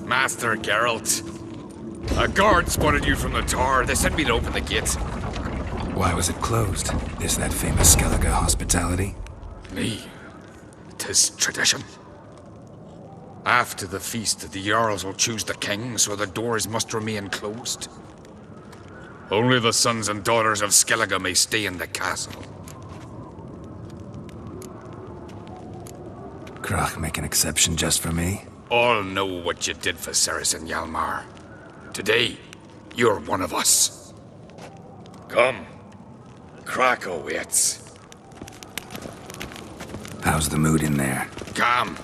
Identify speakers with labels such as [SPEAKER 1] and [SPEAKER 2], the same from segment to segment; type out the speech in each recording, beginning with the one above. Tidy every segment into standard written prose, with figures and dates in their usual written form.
[SPEAKER 1] Master Geralt. A guard spotted you from the tower. They sent me to open the gate.
[SPEAKER 2] Why was it closed? Is that famous Skellige hospitality?
[SPEAKER 1] Me. 'Tis tradition. After the feast, the Jarls will choose the king, so the doors must remain closed. Only the sons and daughters of Skellige may stay in the castle.
[SPEAKER 2] Crach make an exception just for me?
[SPEAKER 1] All know what you did for Cerys and Hjalmar. Today, you're one of us. Come. Crach awaits.
[SPEAKER 2] How's the mood in there?
[SPEAKER 1] Calm.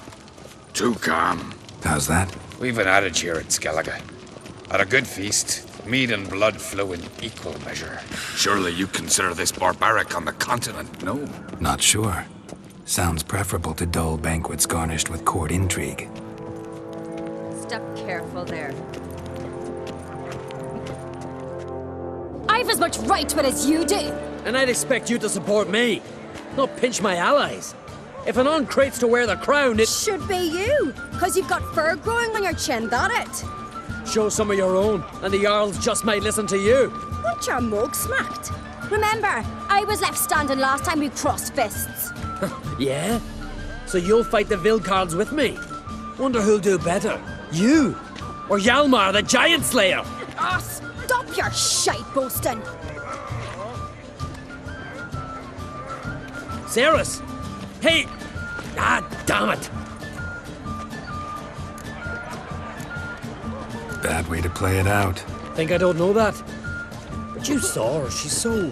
[SPEAKER 1] Too calm.
[SPEAKER 2] How's that?
[SPEAKER 1] We've an adage here at Skellige. At a good feast, mead and blood flow in equal measure. Surely you consider this barbaric on the continent, no?
[SPEAKER 2] Not sure. Sounds preferable to dull banquets garnished with court intrigue.
[SPEAKER 3] Step careful there. I've as much right to it as you do.
[SPEAKER 4] And I'd expect you to support me, not pinch my allies. If an uncrate's to wear the crown, it
[SPEAKER 3] Should be you, because you've got fur growing on your chin, that it?
[SPEAKER 4] show some of your own, and the Jarls just might listen to you.
[SPEAKER 3] Want your mug smacked? Remember, I was left standing last time we crossed fists.
[SPEAKER 4] Yeah? So you'll fight the Vilcards with me? Wonder who'll do better, you or Hjalmar the Giant Slayer?
[SPEAKER 3] Ah, stop your shite boasting.
[SPEAKER 4] Cerys! Hey! Ah, damn it!
[SPEAKER 2] Bad way to play it out.
[SPEAKER 4] Think I don't know that? But you saw her, she's so...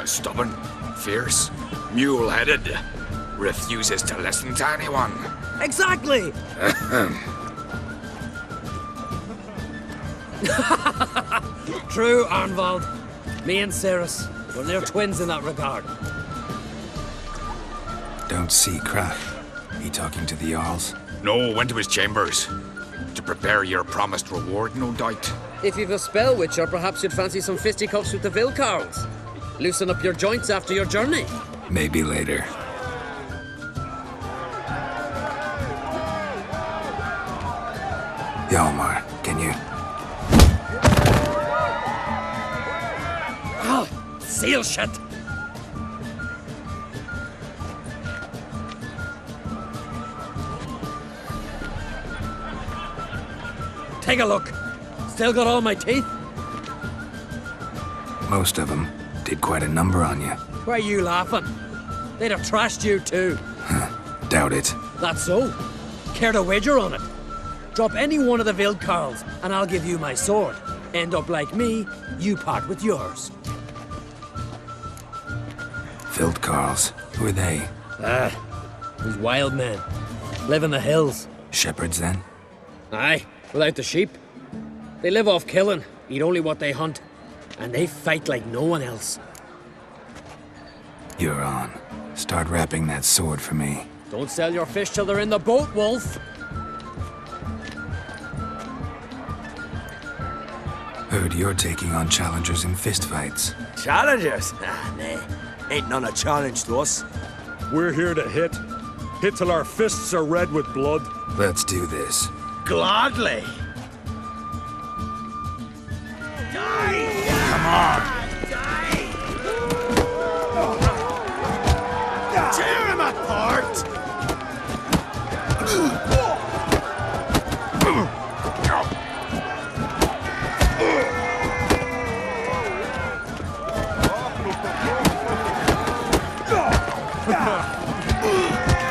[SPEAKER 1] Stubborn, fierce, mule-headed. Refuses to listen to anyone.
[SPEAKER 4] Exactly! True, Arnvald. Me and Cerys, we're near twins in that regard.
[SPEAKER 2] Don't see Crach. He talking to the Jarls?
[SPEAKER 1] No, went to his chambers. To prepare your promised reward, no doubt.
[SPEAKER 4] If you've a spell witcher, perhaps you'd fancy some fisticuffs with the Vilcarls. Loosen up your joints after your journey.
[SPEAKER 2] Maybe later. Hjalmar, can you...
[SPEAKER 4] Ah, seal shit! Take a look. Still got all my teeth?
[SPEAKER 2] Most of them did quite a number on you.
[SPEAKER 4] Why are you laughing? They'd have trashed you too.
[SPEAKER 2] Doubt it.
[SPEAKER 4] That's so. Care to wager on it? Drop any one of the Vilcarls, and I'll give you my sword. End up like me, you part with yours.
[SPEAKER 2] Vilcarls. Who are they?
[SPEAKER 4] These wild men. Live in the hills.
[SPEAKER 2] Shepherds, then?
[SPEAKER 4] Aye, without the sheep. They live off killing, eat only what they hunt. And they fight like no one else.
[SPEAKER 2] You're on. Start wrapping that sword for me.
[SPEAKER 4] Don't sell your fish till they're in the boat, Wolf.
[SPEAKER 2] Heard you're taking on challengers in fistfights.
[SPEAKER 5] Challengers? Ah, nah. Ain't none a challenge to us.
[SPEAKER 6] We're here to hit. Hit till our fists are red with blood.
[SPEAKER 2] Let's do this.
[SPEAKER 5] Gladly. Come on. Tear him apart.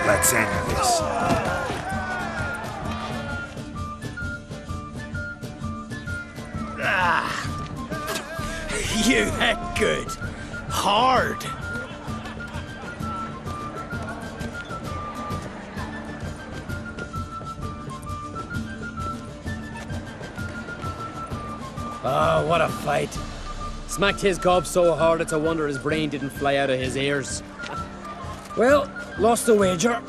[SPEAKER 2] Let's end this.
[SPEAKER 5] You hit good. Hard.
[SPEAKER 4] Oh, what a fight. Smacked his gob so hard it's a wonder his brain didn't fly out of his ears. Well, lost the wager.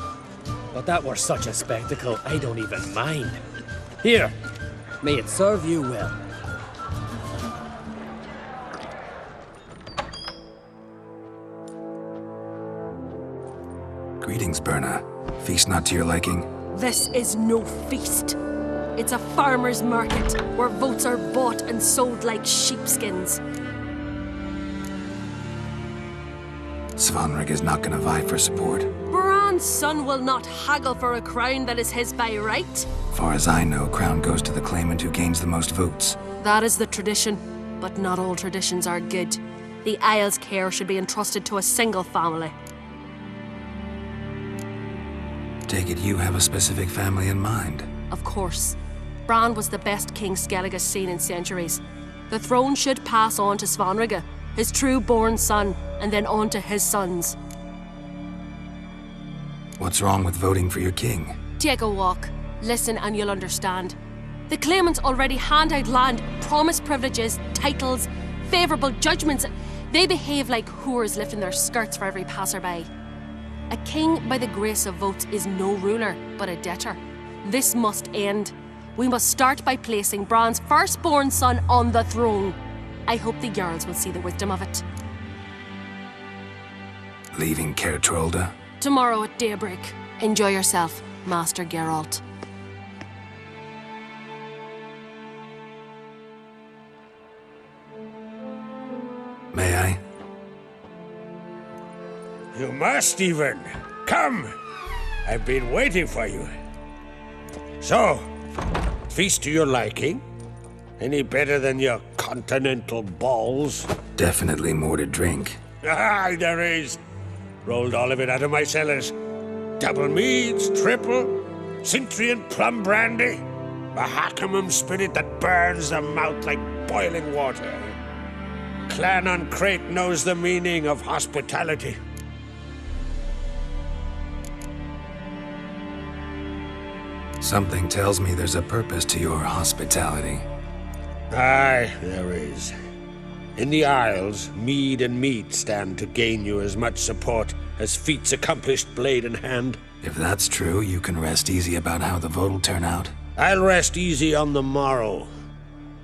[SPEAKER 4] But that were such a spectacle, I don't even mind. Here, may it serve you well.
[SPEAKER 2] Greetings, Birna. Feast not to your liking?
[SPEAKER 7] This is no feast. It's a farmer's market where votes are bought and sold like sheepskins.
[SPEAKER 2] Svanrig is not gonna vie for support.
[SPEAKER 7] Bran's son will not haggle for a crown that is his by right.
[SPEAKER 2] Far as I know, crown goes to the claimant who gains the most votes.
[SPEAKER 7] That is the tradition, but not all traditions are good. The Isle's care should be entrusted to a single family.
[SPEAKER 2] Take it you have a specific family in mind.
[SPEAKER 7] Of course. Bran was the best king Skellige's seen in centuries. The throne should pass on to Svanrige, his true-born son, and then on to his sons.
[SPEAKER 2] What's wrong with voting for your king?
[SPEAKER 7] Take a walk. Listen and you'll understand. The claimants already hand out land, promise privileges, titles, favourable judgments. They behave like whores lifting their skirts for every passerby. A king by the grace of votes is no ruler, but a debtor. This must end. We must start by placing Bran's firstborn son on the throne. I hope the Jarls will see the wisdom of it.
[SPEAKER 2] Leaving Caer Trolda?
[SPEAKER 7] Tomorrow at daybreak. Enjoy yourself, Master Geralt.
[SPEAKER 2] May I?
[SPEAKER 6] You must, even. Come! I've been waiting for you. So, feast to your liking? Any better than your continental balls?
[SPEAKER 2] Definitely more to drink.
[SPEAKER 6] Ah, there is. Rolled all of it out of my cellars. Double meads, triple, Cintrian plum brandy, a Hackamum spirit that burns the mouth like boiling water. Clan on Crate knows the meaning of hospitality.
[SPEAKER 2] Something tells me there's a purpose to your hospitality.
[SPEAKER 6] Aye, there is. In the Isles, mead and meat stand to gain you as much support as feats accomplished blade in hand.
[SPEAKER 2] If that's true, you can rest easy about how the vote'll turn out.
[SPEAKER 6] I'll rest easy on the morrow,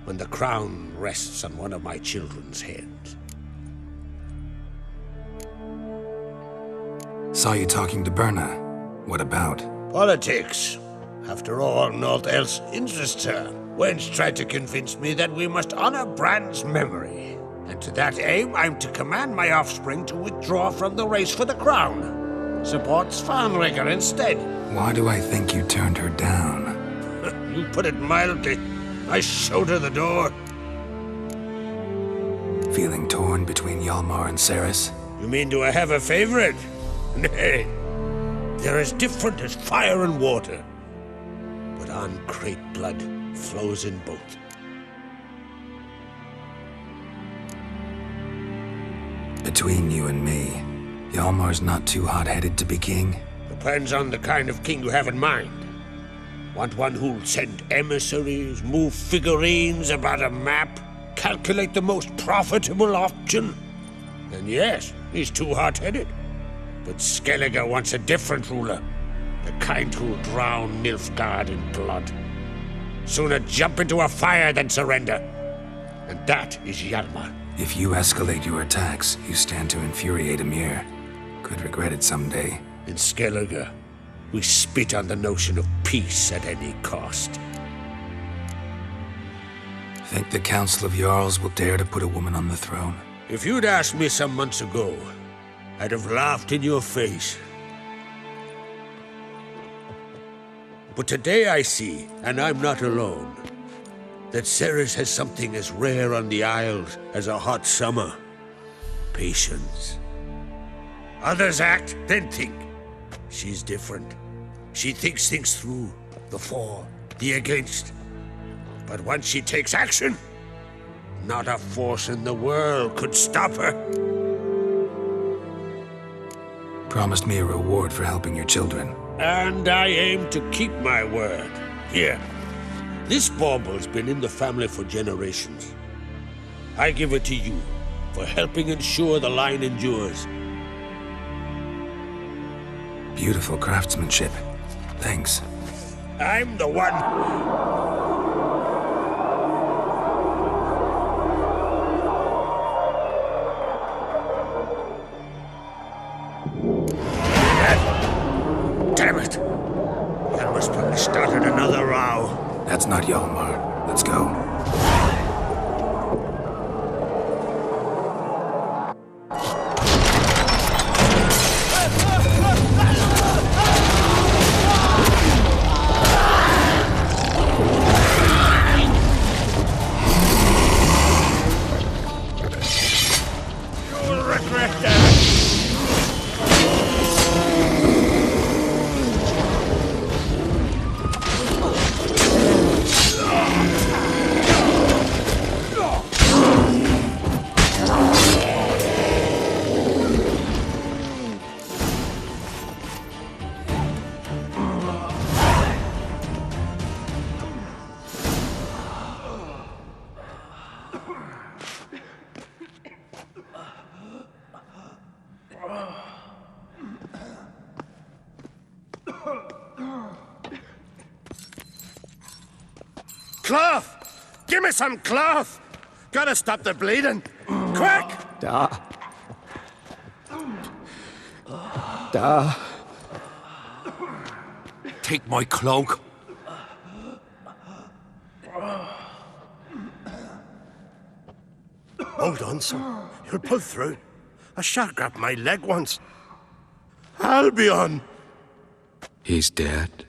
[SPEAKER 6] when the crown rests on one of my children's heads.
[SPEAKER 2] Saw you talking to Berna. What about?
[SPEAKER 6] Politics. After all, naught else interests her. Wench tried to convince me that we must honor Bran's memory. And to that aim, I'm to command my offspring to withdraw from the race for the crown. Support Svanrige instead.
[SPEAKER 2] Why do I think you turned her down?
[SPEAKER 6] You put it mildly. I showed her the door.
[SPEAKER 2] Feeling torn between Hjalmar and Cerys?
[SPEAKER 6] You mean do I have a favorite? Nay. They're as different as fire and water. But on Crate blood flows in both.
[SPEAKER 2] Between you and me, Hjalmar's not too hot-headed to be king?
[SPEAKER 6] Depends on the kind of king you have in mind. Want one who'll send emissaries, move figurines about a map, calculate the most profitable option? Then yes, he's too hot-headed. But Skellige wants a different ruler. The kind who'll drown Nilfgaard in blood. Sooner jump into a fire than surrender. And that is Hjalmar.
[SPEAKER 2] If you escalate your attacks, you stand to infuriate Emhyr. Could regret it someday.
[SPEAKER 6] In Skellige, we spit on the notion of peace at any cost.
[SPEAKER 2] Think the Council of Jarls will dare to put a woman on the throne?
[SPEAKER 6] If you'd asked me some months ago, I'd have laughed in your face. But today I see, and I'm not alone, that Cerys has something as rare on the Isles as a hot summer. Patience. Others act, then think. She's different. She thinks things through, the for, the against. But once she takes action, not a force in the world could stop her.
[SPEAKER 2] Promised me a reward for helping your children.
[SPEAKER 6] And I aim to keep my word. Here. This bauble's been in the family for generations. I give it to you for helping ensure the line endures.
[SPEAKER 2] Beautiful craftsmanship. Thanks.
[SPEAKER 6] I'm the one. Damn it! There must
[SPEAKER 2] That's not Hjalmar. Let's go.
[SPEAKER 6] You'll regret that. Cloth! Give me some cloth! Gotta stop the bleeding! Quick!
[SPEAKER 8] Da.
[SPEAKER 6] Take my cloak. Hold on, sir. You'll pull through. A shark grabbed my leg once. Albion!
[SPEAKER 2] He's dead.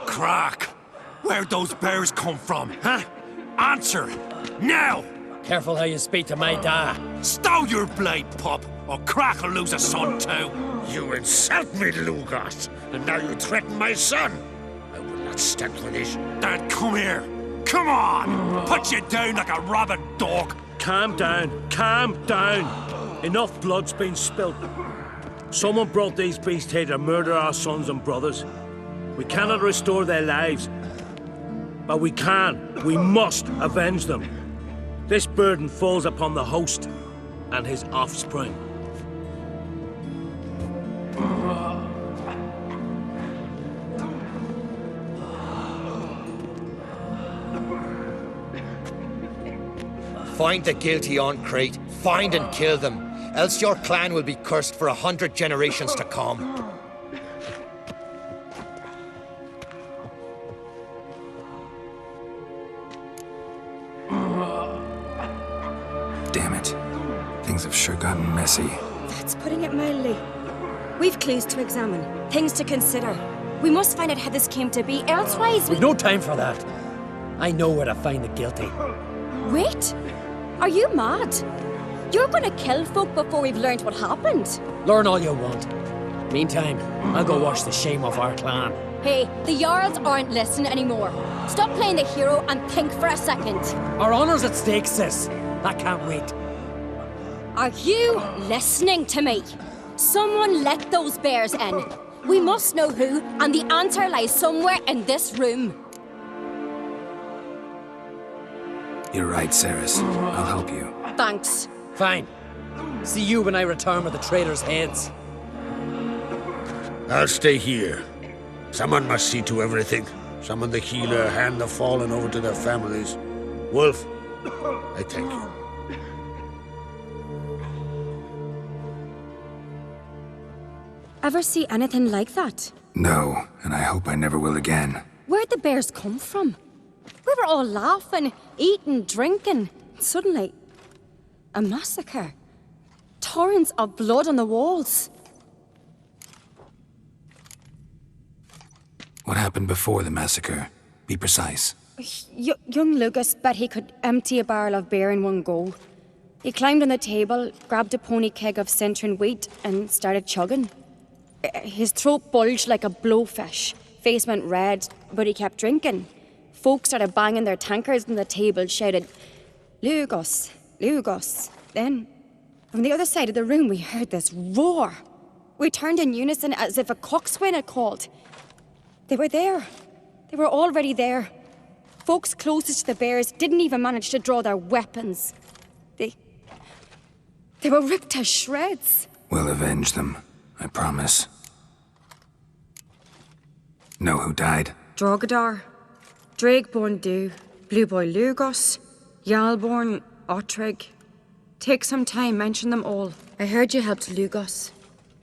[SPEAKER 6] Crack! Where'd those bears come from, huh? Answer! Now!
[SPEAKER 4] Careful how you speak to my da.
[SPEAKER 6] Stow your blade, pup, or Crack will lose a son too.
[SPEAKER 1] You insult me, Lugos, and now you threaten my son. I will not stand for this.
[SPEAKER 6] Then come here. Come on! Put you down like a rabid dog.
[SPEAKER 9] Calm down. Calm down. Enough blood's been spilt. Someone brought these beasts here to murder our sons and brothers. We cannot restore their lives. But we can. We must avenge them. This burden falls upon the host and his offspring.
[SPEAKER 10] Find the guilty on Crete. Find and kill them. Else your clan will be cursed for 100 generations to come.
[SPEAKER 2] Damn it. Things have sure gotten messy.
[SPEAKER 3] That's putting it mildly. We've clues to examine, things to consider. We must find out how this came to be, elsewise
[SPEAKER 4] We've no time for that. I know where to find the guilty.
[SPEAKER 3] Wait! Are you mad? You're gonna kill folk before we've learned what happened.
[SPEAKER 4] Learn all you want. Meantime, I'll go wash the shame off our clan.
[SPEAKER 3] Hey, the Jarls aren't listening anymore. Stop playing the hero and think for a second.
[SPEAKER 4] Our honor's at stake, sis. I can't wait.
[SPEAKER 3] Are you listening to me? Someone let those bears in. We must know who, and the answer lies somewhere in this room.
[SPEAKER 2] You're right, Cerys. I'll help you.
[SPEAKER 3] Thanks.
[SPEAKER 4] Fine. See you when I return with the traitors' heads.
[SPEAKER 6] I'll stay here. Someone must see to everything. Summon the healer, hand the fallen over to their families. Wolf, I thank you.
[SPEAKER 3] Ever see anything like that?
[SPEAKER 2] No, and I hope I never will again.
[SPEAKER 3] Where'd the bears come from? We were all laughing, eating, drinking. Suddenly, a massacre. Torrents of blood on the walls.
[SPEAKER 2] What happened before the massacre? Be precise.
[SPEAKER 3] Young Lucas bet he could empty a barrel of beer in one go. He climbed on the table, grabbed a pony keg of centering wheat, and started chugging. His throat bulged like a blowfish. Face went red, but he kept drinking. Folks started banging their tankards on the table, shouted, "Lugos, Lugos." Then, from the other side of the room, we heard this roar. We turned in unison as if a coxswain had called. They were there. They were already there. Folks closest to the bears didn't even manage to draw their weapons. They were ripped to shreds.
[SPEAKER 2] We'll avenge them, I promise. Know who died?
[SPEAKER 3] Drogadar, Drakeborn Du, Blue Boy Lugos, Yalborn, Ottrig. Take some time, mention them all. I heard you helped Lugos.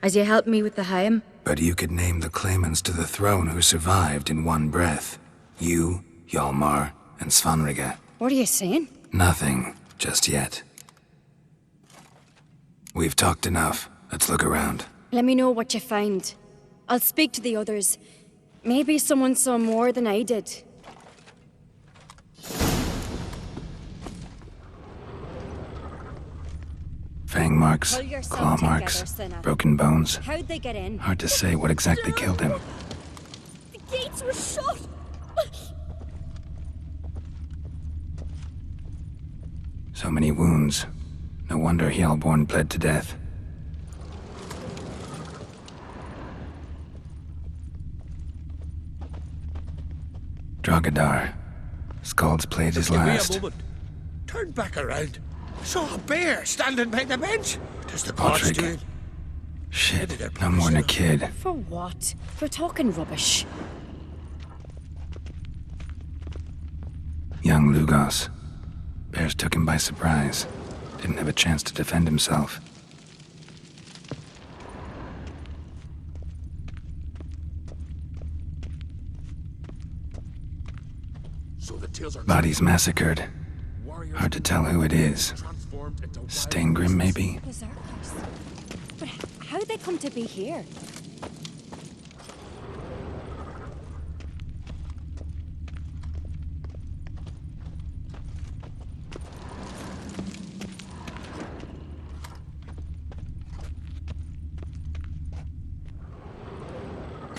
[SPEAKER 3] As you helped me with the Haim.
[SPEAKER 2] But you could name the claimants to the throne who survived in one breath. You, Hjalmar, and Svanrige.
[SPEAKER 3] What are you saying?
[SPEAKER 2] Nothing, just yet. We've talked enough. Let's look around.
[SPEAKER 3] Let me know what you find. I'll speak to the others. Maybe someone saw more than I did.
[SPEAKER 2] Fang marks,
[SPEAKER 3] Pull yourself
[SPEAKER 2] claw
[SPEAKER 3] together,
[SPEAKER 2] marks,
[SPEAKER 3] Senna.
[SPEAKER 2] broken bones.
[SPEAKER 3] How'd they get in?
[SPEAKER 2] Hard to say what exactly killed him.
[SPEAKER 3] The gates were shut!
[SPEAKER 2] So many wounds. No wonder Hjalborn bled to death. Dragadar. Skald's played his last.
[SPEAKER 6] Give me a moment. Turned back around. Saw a bear standing by the bench. Does the gods do
[SPEAKER 2] Patrick.
[SPEAKER 6] it?
[SPEAKER 2] Shit, no more than a kid.
[SPEAKER 3] For what? We're talking rubbish.
[SPEAKER 2] Young Lugos. Bears took him by surprise. Didn't have a chance to defend himself.
[SPEAKER 1] So the tales are
[SPEAKER 2] Bodies massacred.
[SPEAKER 1] warriors
[SPEAKER 2] Hard to tell who it is.
[SPEAKER 1] transformed into wild
[SPEAKER 2] Steingrim, maybe?
[SPEAKER 3] Berserkers. But how'd they come to be here?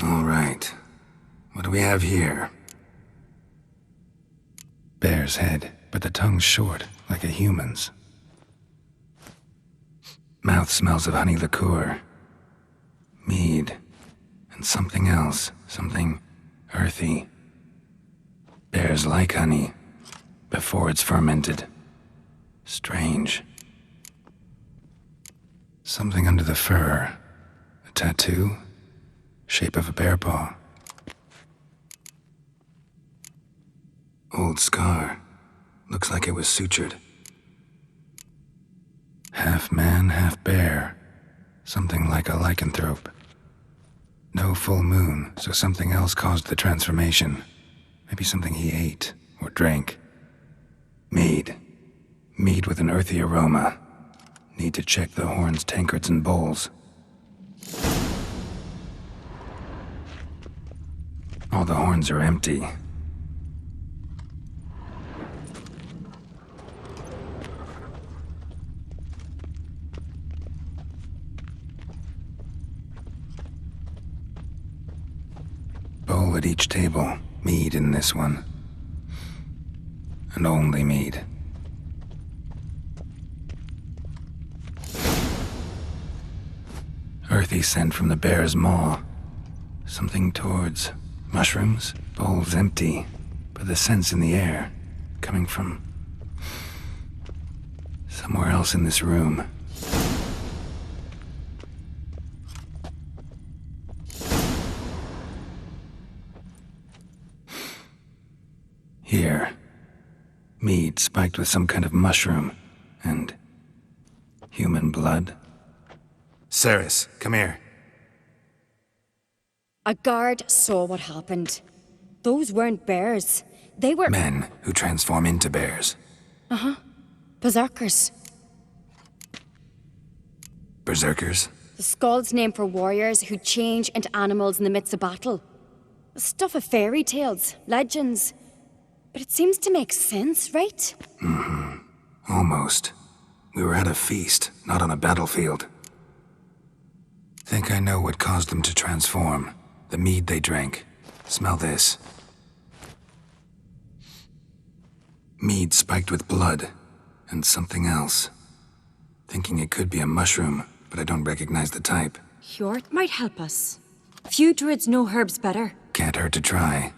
[SPEAKER 2] All right. What do we have here? Bear's head, but the tongue's short, like a human's. Mouth smells of honey liqueur. Mead. And something else. Something earthy. Bears like honey. Before it's fermented. Strange. Something under the fur. A tattoo? Shape of a bear paw. Old scar. Looks like it was sutured. Half man, half bear. Something like a lycanthrope. No full moon, so something else caused the transformation. Maybe something he ate or drank. Mead. Mead with an earthy aroma. Need to check the horns, tankards, and bowls. All the horns are empty. Bowl at each table. Mead in this one. And only mead. Earthy scent from the bear's maw. Something towards mushrooms. Bowl's empty, but the scent's in the air. Coming from somewhere else in this room. Here. Mead spiked with some kind of mushroom. And human blood. Ceres, come here.
[SPEAKER 3] A guard saw what happened. Those weren't bears. They were
[SPEAKER 2] Men who transform into bears.
[SPEAKER 3] berserkers.
[SPEAKER 2] Berserkers?
[SPEAKER 3] The Skald's name for warriors who change into animals in the midst of battle. Stuff of fairy tales, legends. But it seems to make sense, right?
[SPEAKER 2] Almost. We were at a feast, not on a battlefield. Think I know what caused them to transform. The mead they drank. Smell this. Mead spiked with blood. And something else. Thinking it could be a mushroom, but I don't recognize the type.
[SPEAKER 3] Hjort might help us. Few druids know herbs better.
[SPEAKER 2] Can't hurt to try.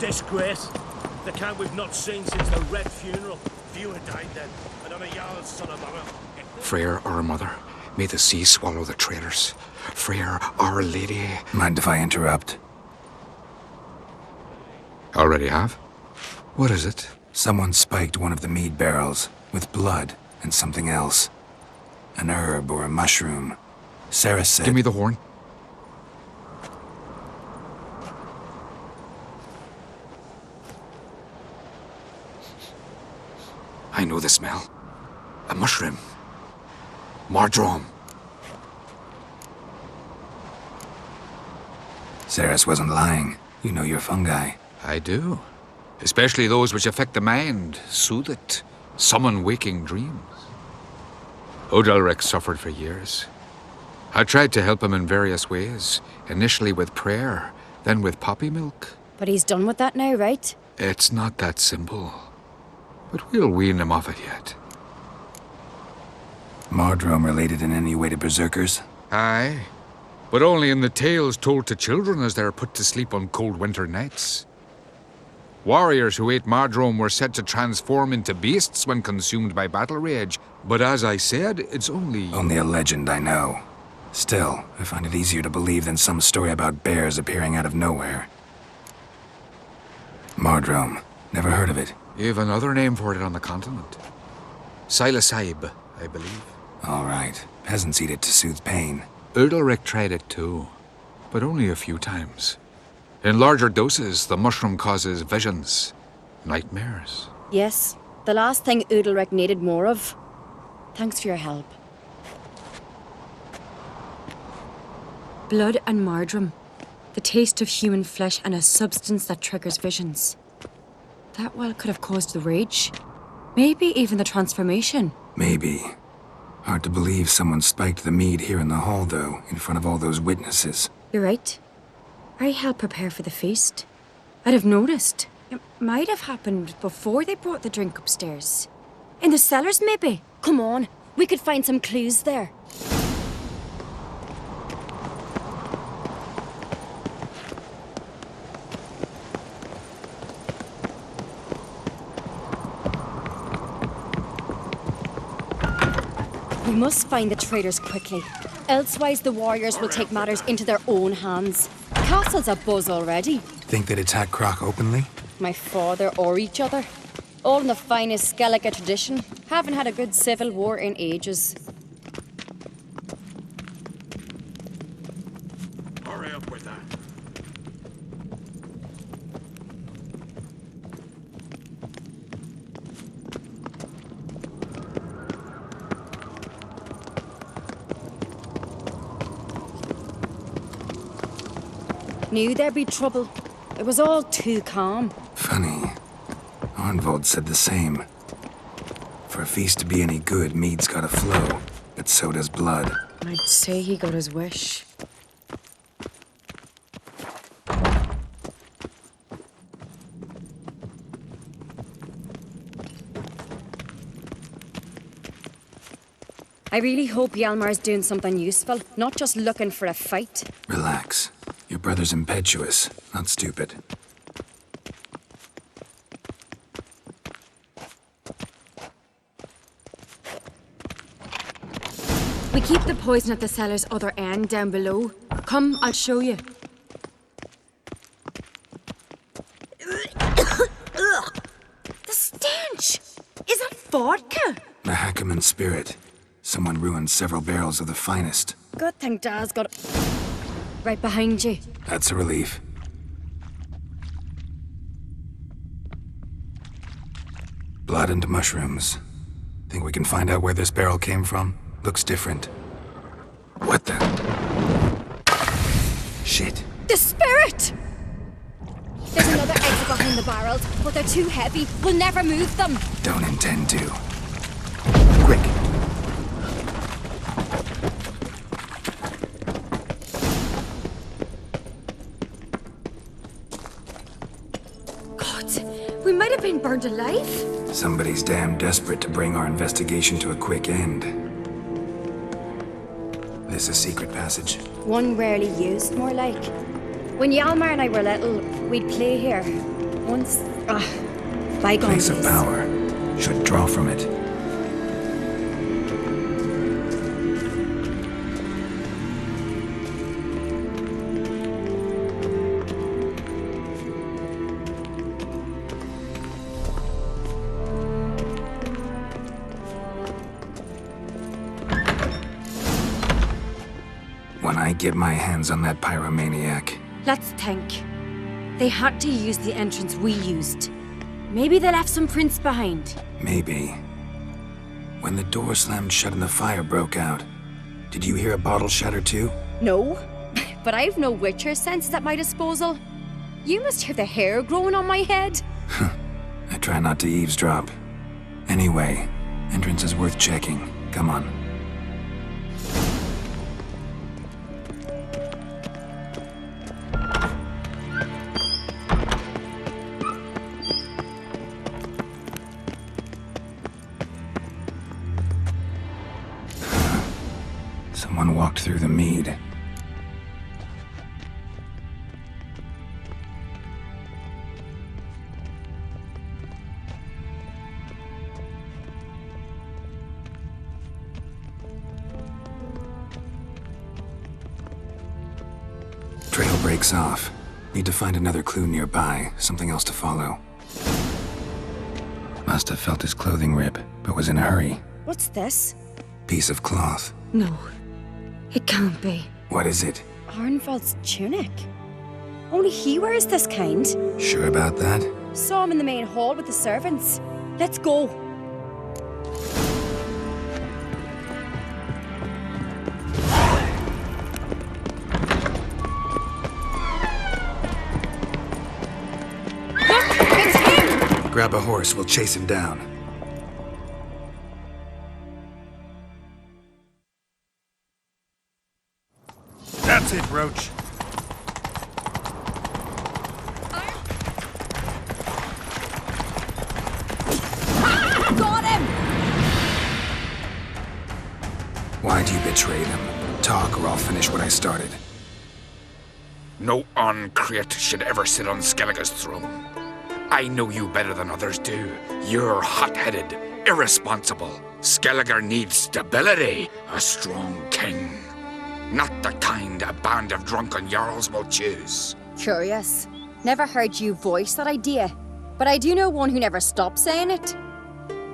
[SPEAKER 9] Disgrace. The camp we've not seen since the Red funeral. Few had died then, and I'm a Jarl's son of mother.
[SPEAKER 1] Freyr, our mother, may the sea swallow the traitors. Freyr, our lady.
[SPEAKER 2] Mind if I interrupt?
[SPEAKER 1] Already have? What is it?
[SPEAKER 2] Someone spiked one of the mead barrels with blood and something else. An herb or a mushroom. Sarah said...
[SPEAKER 1] Give me the horn. I know the smell. A mushroom. Mardrome.
[SPEAKER 2] Ceres wasn't lying. You know your fungi.
[SPEAKER 1] I do. Especially those which affect the mind, soothe it, summon waking dreams. Odalric suffered for years. I tried to help him in various ways, initially with prayer, then with poppy milk.
[SPEAKER 3] But he's done with that now, right?
[SPEAKER 1] It's not that simple. But we'll wean him off it yet.
[SPEAKER 2] Mardrome related in any way to berserkers?
[SPEAKER 1] Aye. But only in the tales told to children as they're put to sleep on cold winter nights. Warriors who ate Mardrome were said to transform into beasts when consumed by battle rage. But as I said, it's only...
[SPEAKER 2] Only a legend, I know. Still, I find it easier to believe than some story about bears appearing out of nowhere. Mardrome. Never heard of it.
[SPEAKER 1] You've another name for it on the continent. Silasaib, I believe.
[SPEAKER 2] All right. Peasants eat it to soothe pain.
[SPEAKER 1] Udalric tried it too, but only a few times. In larger doses, the mushroom causes visions, nightmares.
[SPEAKER 3] Yes, the last thing Udalric needed more of. Thanks for your help. Blood and Mardrome. The taste of human flesh and a substance that triggers visions. That well could have caused the rage. Maybe even the transformation.
[SPEAKER 2] Maybe. Hard to believe someone spiked the mead here in the hall, though, in front of all those witnesses.
[SPEAKER 3] You're right. I helped prepare for the feast. I'd have noticed. It might have happened before they brought the drink upstairs. In the cellars, maybe? Come on, we could find some clues there. We must find the traitors quickly. Elsewise, the warriors will take matters into their own hands. Castle's a buzz already.
[SPEAKER 2] Think they'd attack Croc openly?
[SPEAKER 3] My father or each other. All in the finest Skellige tradition. Haven't had a good civil war in ages.
[SPEAKER 1] Hurry up with that.
[SPEAKER 3] Knew there'd be trouble. It was all too calm.
[SPEAKER 2] Funny. Arnvold said the same. For a feast to be any good, mead's gotta flow, but so does blood.
[SPEAKER 3] I'd say he got his wish. I really hope Hjalmar's doing something useful, not just looking for a fight.
[SPEAKER 2] Relax. Your brother's impetuous, not stupid.
[SPEAKER 3] We keep the poison at the cellar's other end, down below. Come, I'll show you. The stench! Is that vodka?
[SPEAKER 2] A Hackerman spirit. Someone ruined several barrels of the finest.
[SPEAKER 3] Good thing Dad's got it. Right behind you.
[SPEAKER 2] That's a relief. Blood and mushrooms. Think we can find out where this barrel came from? Looks different. What the? Shit.
[SPEAKER 3] The spirit! There's another exit behind the barrels, but they're too heavy. We'll never move them.
[SPEAKER 2] Don't intend to. Quick.
[SPEAKER 3] God, we might have been burned alive.
[SPEAKER 2] Somebody's damn desperate to bring our investigation to a quick end. This a secret passage?
[SPEAKER 3] One rarely used, more like. When Hjalmar and I were little, we'd play here. Once, bygone
[SPEAKER 2] Place of
[SPEAKER 3] days.
[SPEAKER 2] power. Should draw from it. get my hands on that pyromaniac.
[SPEAKER 3] Let's think. They had to use the entrance we used. Maybe they left some prints behind.
[SPEAKER 2] Maybe. When the door slammed shut and the fire broke out, did you hear a bottle shatter too?
[SPEAKER 3] No, but I've no Witcher senses at my disposal. You must hear the hair growing on my head.
[SPEAKER 2] I try not to eavesdrop. Anyway, entrance is worth checking. Come on. Someone walked through the mead. Trail breaks off. Need to find another clue nearby, something else to follow. Must have felt his clothing rip, but was in a hurry.
[SPEAKER 3] What's this?
[SPEAKER 2] Piece of cloth.
[SPEAKER 3] No, it can't be.
[SPEAKER 2] What is it?
[SPEAKER 3] Arnvald's tunic. Only he wears this kind.
[SPEAKER 2] Sure about that?
[SPEAKER 3] Saw him in the main hall with the servants. Let's go. Look, it's him!
[SPEAKER 2] Grab a horse, we'll chase him down.
[SPEAKER 8] That's it, Roach.
[SPEAKER 3] Got him!
[SPEAKER 2] Why'd you betray them? Talk or I'll finish what I started.
[SPEAKER 1] No Ancrete should ever sit on Skellige's throne. I know you better than others do. You're hot-headed, irresponsible. Skellige needs stability, a strong king. Not the kind a band of drunken jarls will choose.
[SPEAKER 3] Curious. Never heard you voice that idea. But I do know one who never stops saying it.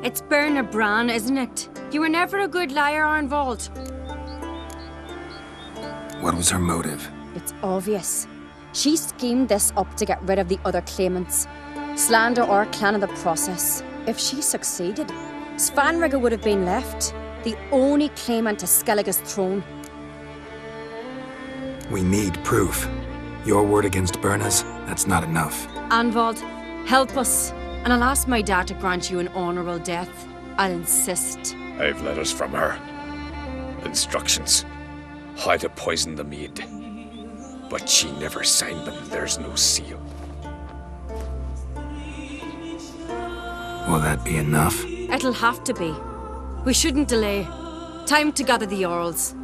[SPEAKER 3] It's Berna Bran, isn't it? You were never a good liar, Arnvald.
[SPEAKER 2] What was her motive?
[SPEAKER 3] It's obvious. She schemed this up to get rid of the other claimants. Slander our clan in the process. If she succeeded, Svanrige would have been left, the only claimant to Skellige's throne.
[SPEAKER 2] We need proof. Your word against Berna's, that's not enough.
[SPEAKER 3] Arnvald, help us, and I'll ask my dad to grant you an honourable death. I'll insist.
[SPEAKER 1] I've letters from her. Instructions. How to poison the mead. But she never signed them. There's no seal.
[SPEAKER 2] Will that be enough?
[SPEAKER 3] It'll have to be. We shouldn't delay. Time to gather the Jarls.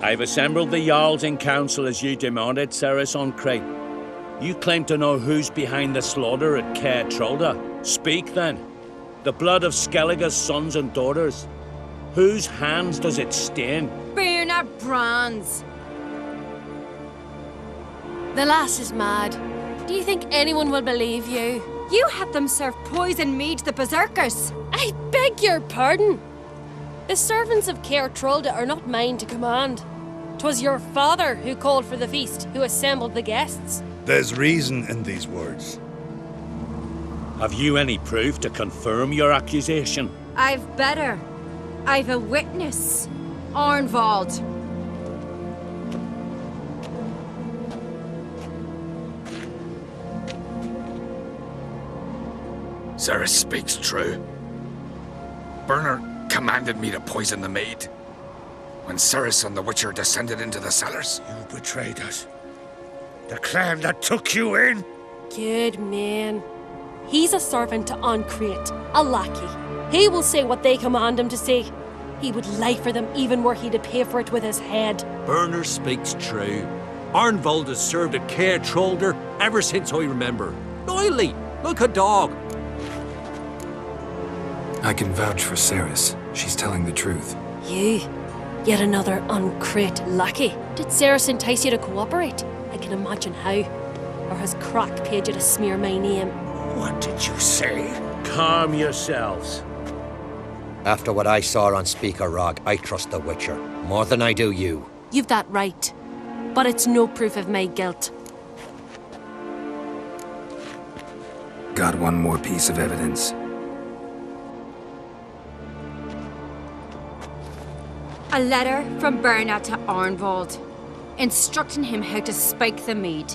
[SPEAKER 9] I've assembled the Jarls in council as you demanded, Cerys Ancrete. You claim to know who's behind the slaughter at Caer Trolda. Speak then. The blood of Skellige's sons and daughters. Whose hands does it stain?
[SPEAKER 3] Berna Bran's.
[SPEAKER 7] The lass is mad. Do you think anyone will believe you?
[SPEAKER 3] You had them serve poison mead to the berserkers.
[SPEAKER 7] I beg your pardon. The servants of Caer Trolda are not mine to command. 'Twas your father who called for the feast, who assembled the guests.
[SPEAKER 8] There's reason in these words.
[SPEAKER 9] Have you any proof to confirm your accusation?
[SPEAKER 3] I've better. I've a witness. Arnvald.
[SPEAKER 1] Cerys speaks true. Berna commanded me to poison the maid. When Cerys and the Witcher descended into the cellars.
[SPEAKER 6] You betrayed us. The clan that took you in.
[SPEAKER 7] Good man. He's a servant to Ancrete, a lackey. He will say what they command him to say. He would lie for them even were he to pay for it with his head.
[SPEAKER 11] Berner speaks true. Arnvald has served at Caer Trolda ever since I remember. Loyally, like a dog.
[SPEAKER 2] I can vouch for Cerys. She's telling the truth.
[SPEAKER 7] You? Yet another Ancrete lackey. Did Cerys entice you to cooperate? I can imagine how. Or has Crack paid you to smear my name?
[SPEAKER 6] What did you say?
[SPEAKER 9] Calm yourselves.
[SPEAKER 10] After what I saw on Speaker Rock, I trust the Witcher more than I do you.
[SPEAKER 7] You've that right. But it's no proof of my guilt.
[SPEAKER 2] Got one more piece of evidence.
[SPEAKER 3] A letter from Berna to Arnvald, instructing him how to spike the mead.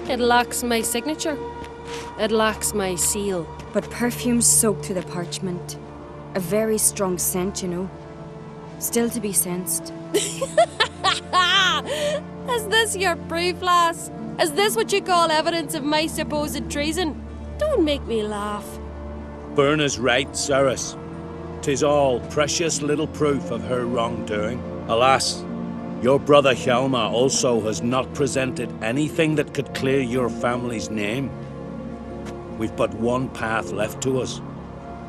[SPEAKER 7] It lacks my signature. It lacks my seal.
[SPEAKER 3] But perfume soaked through the parchment. A very strong scent, you know. Still to be sensed.
[SPEAKER 7] Is this your proof, lass? Is this what you call evidence of my supposed treason? Don't make me laugh.
[SPEAKER 9] Berna's right, Cerys. 'Tis all precious little proof of her wrongdoing. Alas, your brother Hjalmar also has not presented anything that could clear your family's name. We've but one path left to us.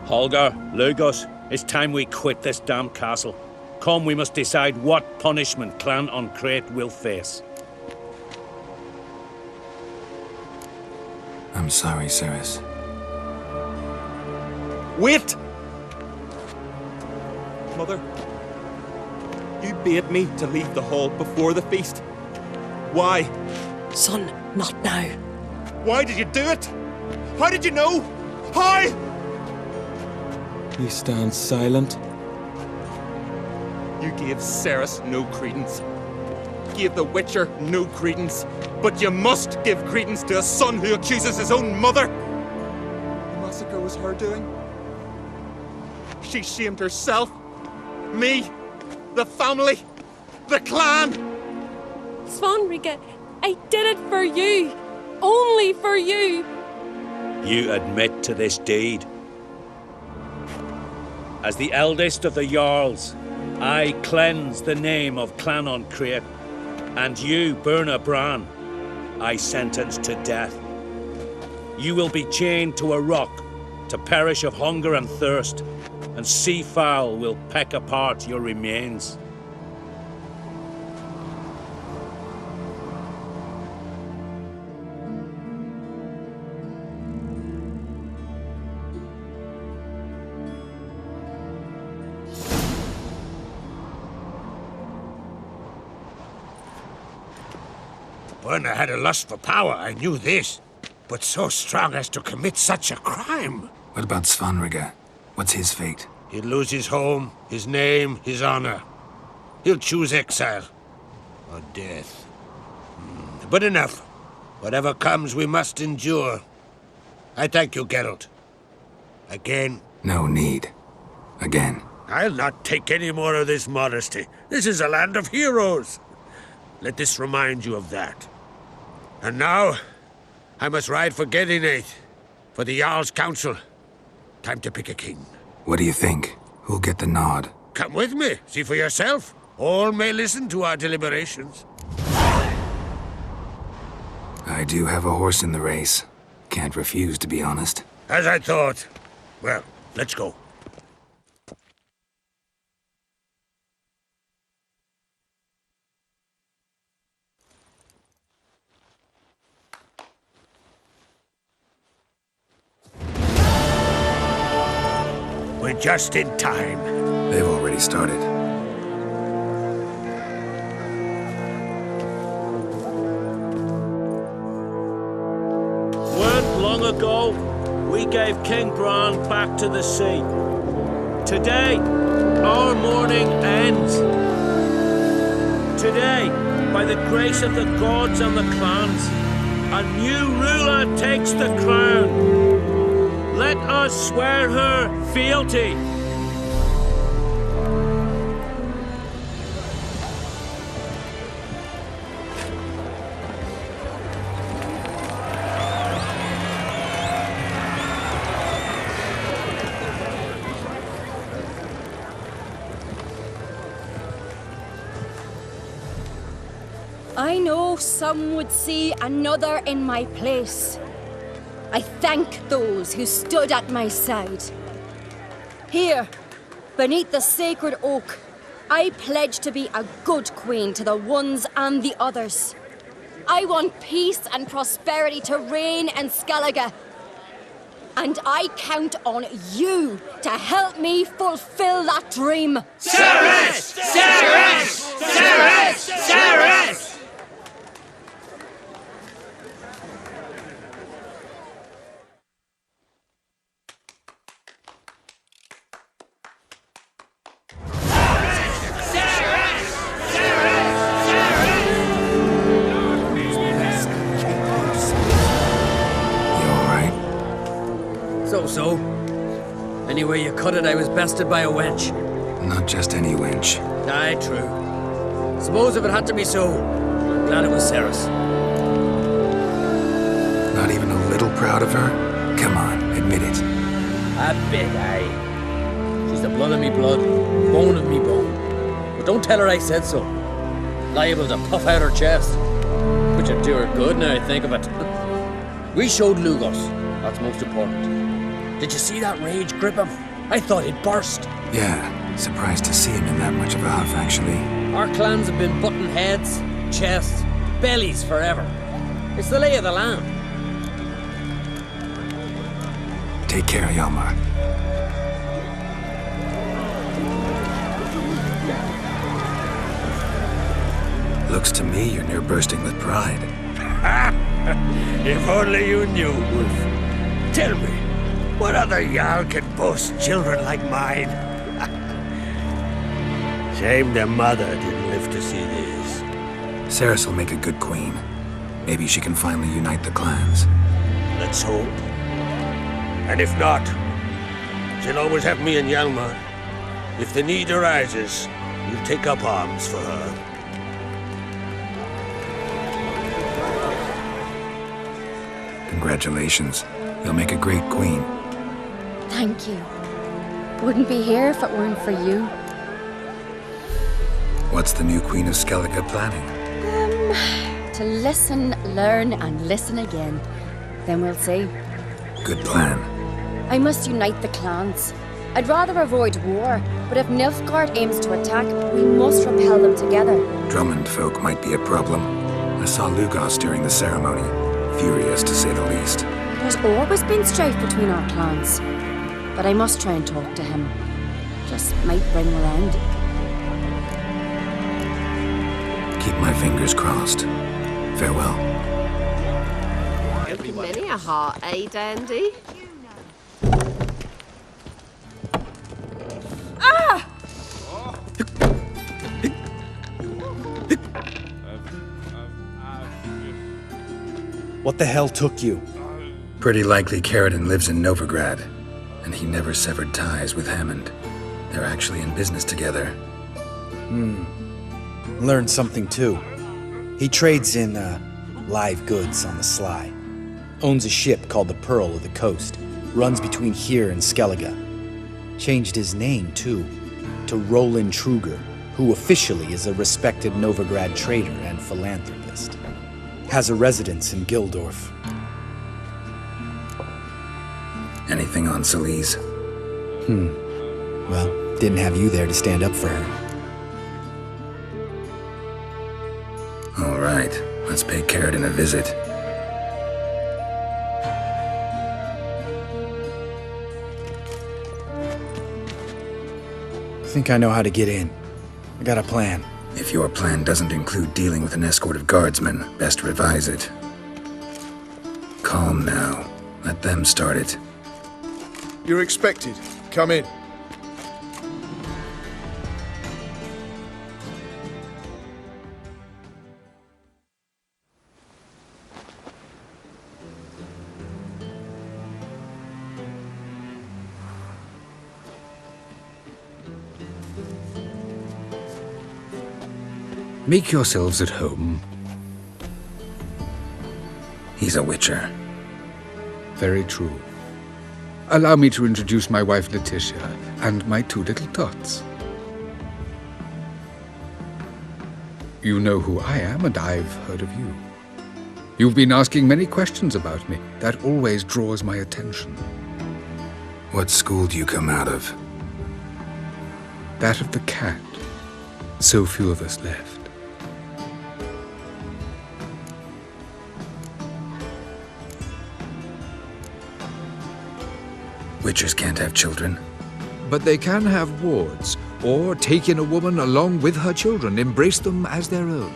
[SPEAKER 9] Holger, Lugos, it's time we quit this damn castle. Come, we must decide what punishment Clan an Craite will face.
[SPEAKER 2] I'm sorry, Cerys.
[SPEAKER 12] Wait! Mother, you bade me to leave the hall before the feast. Why?
[SPEAKER 7] Son, not now.
[SPEAKER 12] Why did you do it? How did you know? How? You stand silent. You gave Cerys no credence. Gave the Witcher no credence. But you must give credence to a son who accuses his own mother. The massacre was her doing. She shamed herself. Me. The family. The clan.
[SPEAKER 7] Svanrige, I did it for you. Only for you.
[SPEAKER 9] You admit to this deed. As the eldest of the Jarls, I cleanse the name of Clan an Craite, and you, Berna Bran, I sentence to death. You will be chained to a rock to perish of hunger and thirst, and sea fowl will peck apart your remains.
[SPEAKER 6] Berna had a lust for power, I knew this. But so strong as to commit such a crime.
[SPEAKER 2] What about Svanrige? What's his fate?
[SPEAKER 6] He'll lose his home, his name, his honor. He'll choose exile. Or death. But enough. Whatever comes, we must endure. I thank you, Geralt. Again.
[SPEAKER 2] No need. Again.
[SPEAKER 6] I'll not take any more of this modesty. This is a land of heroes. Let this remind you of that. And now, I must ride for Gedinate, for the Jarl's Council. Time to pick a king.
[SPEAKER 2] What do you think? Who'll get the nod?
[SPEAKER 6] Come with me, see for yourself. All may listen to our deliberations.
[SPEAKER 2] I do have a horse in the race. Can't refuse, to be honest.
[SPEAKER 6] As I thought. Well, let's go. We're just in time.
[SPEAKER 2] They've already started.
[SPEAKER 9] Weren't long ago, we gave King Bran back to the sea. Today, our mourning ends. Today, by the grace of the gods and the clans, a new ruler takes the crown. Let us swear her fealty.
[SPEAKER 3] I know some would see another in my place. I thank those who stood at my side. Here, beneath the sacred oak, I pledge to be a good queen to the ones and the others. I want peace and prosperity to reign in Skellige. And I count on you to help me fulfill that dream.
[SPEAKER 5] Cerys! Cerys! Cerys! Cerys!
[SPEAKER 4] So. Any way you cut it, I was bested by a wench.
[SPEAKER 2] Not just any wench.
[SPEAKER 4] Aye, true. Suppose if it had to be so, I'm glad it was Cerys.
[SPEAKER 2] Not even a little proud of her? Come on, admit it.
[SPEAKER 4] A bit, aye. She's the blood of me blood, bone of me bone. But don't tell her I said so. Liable to puff out her chest. Which would do her good now I think of it. We showed Lugos. That's most important. Did you see that rage grip him? I thought he'd burst.
[SPEAKER 2] Yeah, surprised to see him in that much of a huff, actually.
[SPEAKER 4] Our clans have been butting heads, chests, bellies forever. It's the lay of the land.
[SPEAKER 2] Take care, Hjalmar. Looks to me you're near bursting with pride.
[SPEAKER 6] If only you knew, Wolf. Tell me, what other Jarl can boast children like mine? Shame their mother didn't live to see this.
[SPEAKER 2] Cerys will make a good queen. Maybe she can finally unite the clans.
[SPEAKER 6] Let's hope. And if not, she'll always have me and Hjalmar. If the need arises, we'll take up arms for her.
[SPEAKER 2] Congratulations. You'll make a great queen.
[SPEAKER 3] Thank you. Wouldn't be here if it weren't for you.
[SPEAKER 2] What's the new Queen of Skellige planning?
[SPEAKER 3] To listen, learn, and listen again. Then we'll see.
[SPEAKER 2] Good plan.
[SPEAKER 3] I must unite the clans. I'd rather avoid war, but if Nilfgaard aims to attack, we must repel them together.
[SPEAKER 2] Drummond folk might be a problem. I saw Lugos during the ceremony. Furious, to say the least.
[SPEAKER 3] There's always been strife between our clans. But I must try and talk to him. Just might bring him around.
[SPEAKER 2] Keep my fingers crossed. Farewell.
[SPEAKER 13] Many a heart, eh, Dandy?
[SPEAKER 3] Ah!
[SPEAKER 14] What the hell took you?
[SPEAKER 2] Pretty likely Caridin lives in Novigrad, and he never severed ties with Hammond. They're actually in business together.
[SPEAKER 14] Learned something too. He trades in, live goods on the sly. Owns a ship called the Pearl of the Coast. Runs between here and Skellige. Changed his name, too, to Roland Truger, who officially is a respected Novigrad trader and philanthropist. Has a residence in Gildorf.
[SPEAKER 2] Anything on Celise?
[SPEAKER 14] Well, didn't have you there to stand up for her.
[SPEAKER 2] All right, let's pay Caridin a visit.
[SPEAKER 14] I think I know how to get in. I got a plan.
[SPEAKER 2] If your plan doesn't include dealing with an escort of guardsmen, best revise it. Calm now. Let them start it.
[SPEAKER 15] You're expected. Come in.
[SPEAKER 1] Make yourselves at home.
[SPEAKER 2] He's a witcher.
[SPEAKER 1] Very true. Allow me to introduce my wife Letitia and my two little tots. You know who I am, and I've heard of you. You've been asking many questions about me. That always draws my attention.
[SPEAKER 2] What school do you come out of?
[SPEAKER 1] That of the cat. So few of us left.
[SPEAKER 2] Witchers can't have children.
[SPEAKER 1] But they can have wards, or take in a woman along with her children, embrace them as their own.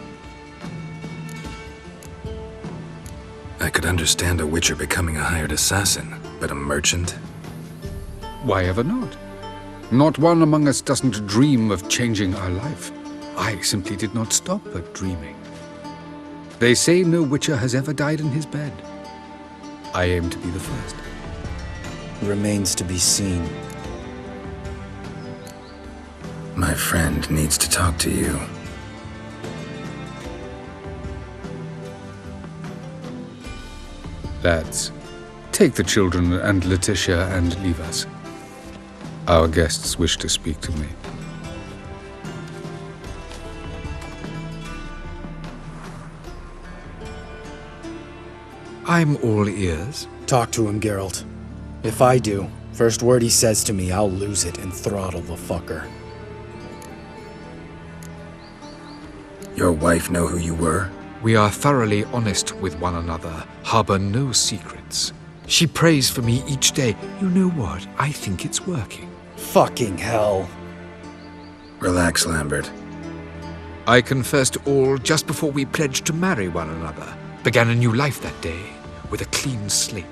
[SPEAKER 2] I could understand a Witcher becoming a hired assassin, but a merchant?
[SPEAKER 1] Why ever not? Not one among us doesn't dream of changing our life. I simply did not stop at dreaming. They say no Witcher has ever died in his bed. I aim to be the first.
[SPEAKER 14] Remains to be seen.
[SPEAKER 2] My friend needs to talk to you.
[SPEAKER 1] Lads, take the children and Letitia and leave us. Our guests wish to speak to me. I'm all ears.
[SPEAKER 14] Talk to him, Geralt. If I do, first word he says to me, I'll lose it and throttle the fucker.
[SPEAKER 2] Your wife know who you were?
[SPEAKER 1] We are thoroughly honest with one another, harbor no secrets. She prays for me each day. You know what? I think it's working.
[SPEAKER 14] Fucking hell.
[SPEAKER 2] Relax, Lambert.
[SPEAKER 1] I confessed all just before we pledged to marry one another. Began a new life that day, with a clean slate.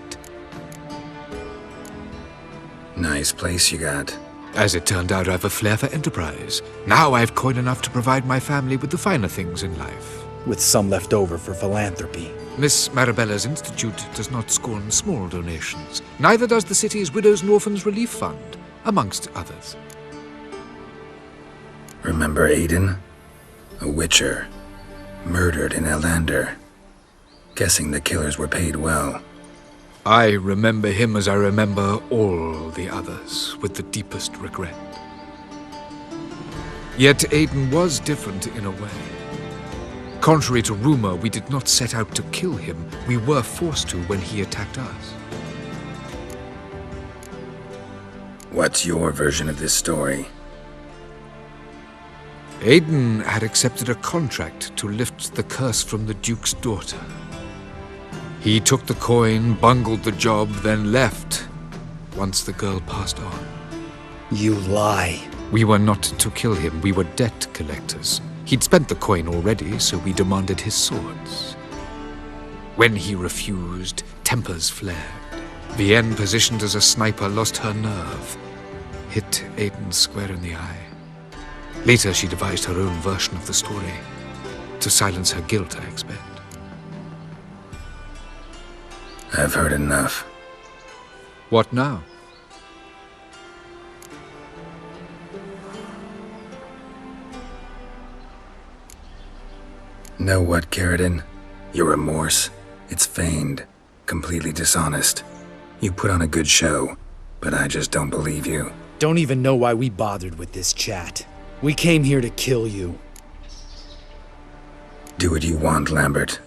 [SPEAKER 2] Nice place you got.
[SPEAKER 1] As it turned out, I've a flair for enterprise. Now I've coin enough to provide my family with the finer things in life.
[SPEAKER 14] With some left over for philanthropy.
[SPEAKER 1] Miss Marabella's institute does not scorn small donations. Neither does the city's Widows and Orphans Relief Fund, amongst others.
[SPEAKER 2] Remember Aiden? A Witcher. Murdered in Elander. Guessing the killers were paid well.
[SPEAKER 1] I remember him as I remember all the others, with the deepest regret. Yet Aiden was different in a way. Contrary to rumor, we did not set out to kill him. We were forced to when he attacked us.
[SPEAKER 2] What's your version of this story?
[SPEAKER 1] Aiden had accepted a contract to lift the curse from the Duke's daughter. He took the coin, bungled the job, then left, once the girl passed on.
[SPEAKER 14] You lie.
[SPEAKER 1] We were not to kill him, we were debt collectors. He'd spent the coin already, so we demanded his swords. When he refused, tempers flared. Vienne, positioned as a sniper, lost her nerve. Hit Aiden square in the eye. Later, she devised her own version of the story. To silence her guilt, I expect.
[SPEAKER 2] I've heard enough.
[SPEAKER 1] What now?
[SPEAKER 2] Know what, Caridin? Your remorse? It's feigned. Completely dishonest. You put on a good show, but I just don't believe you.
[SPEAKER 14] Don't even know why we bothered with this chat. We came here to kill you.
[SPEAKER 2] Do what you want, Lambert.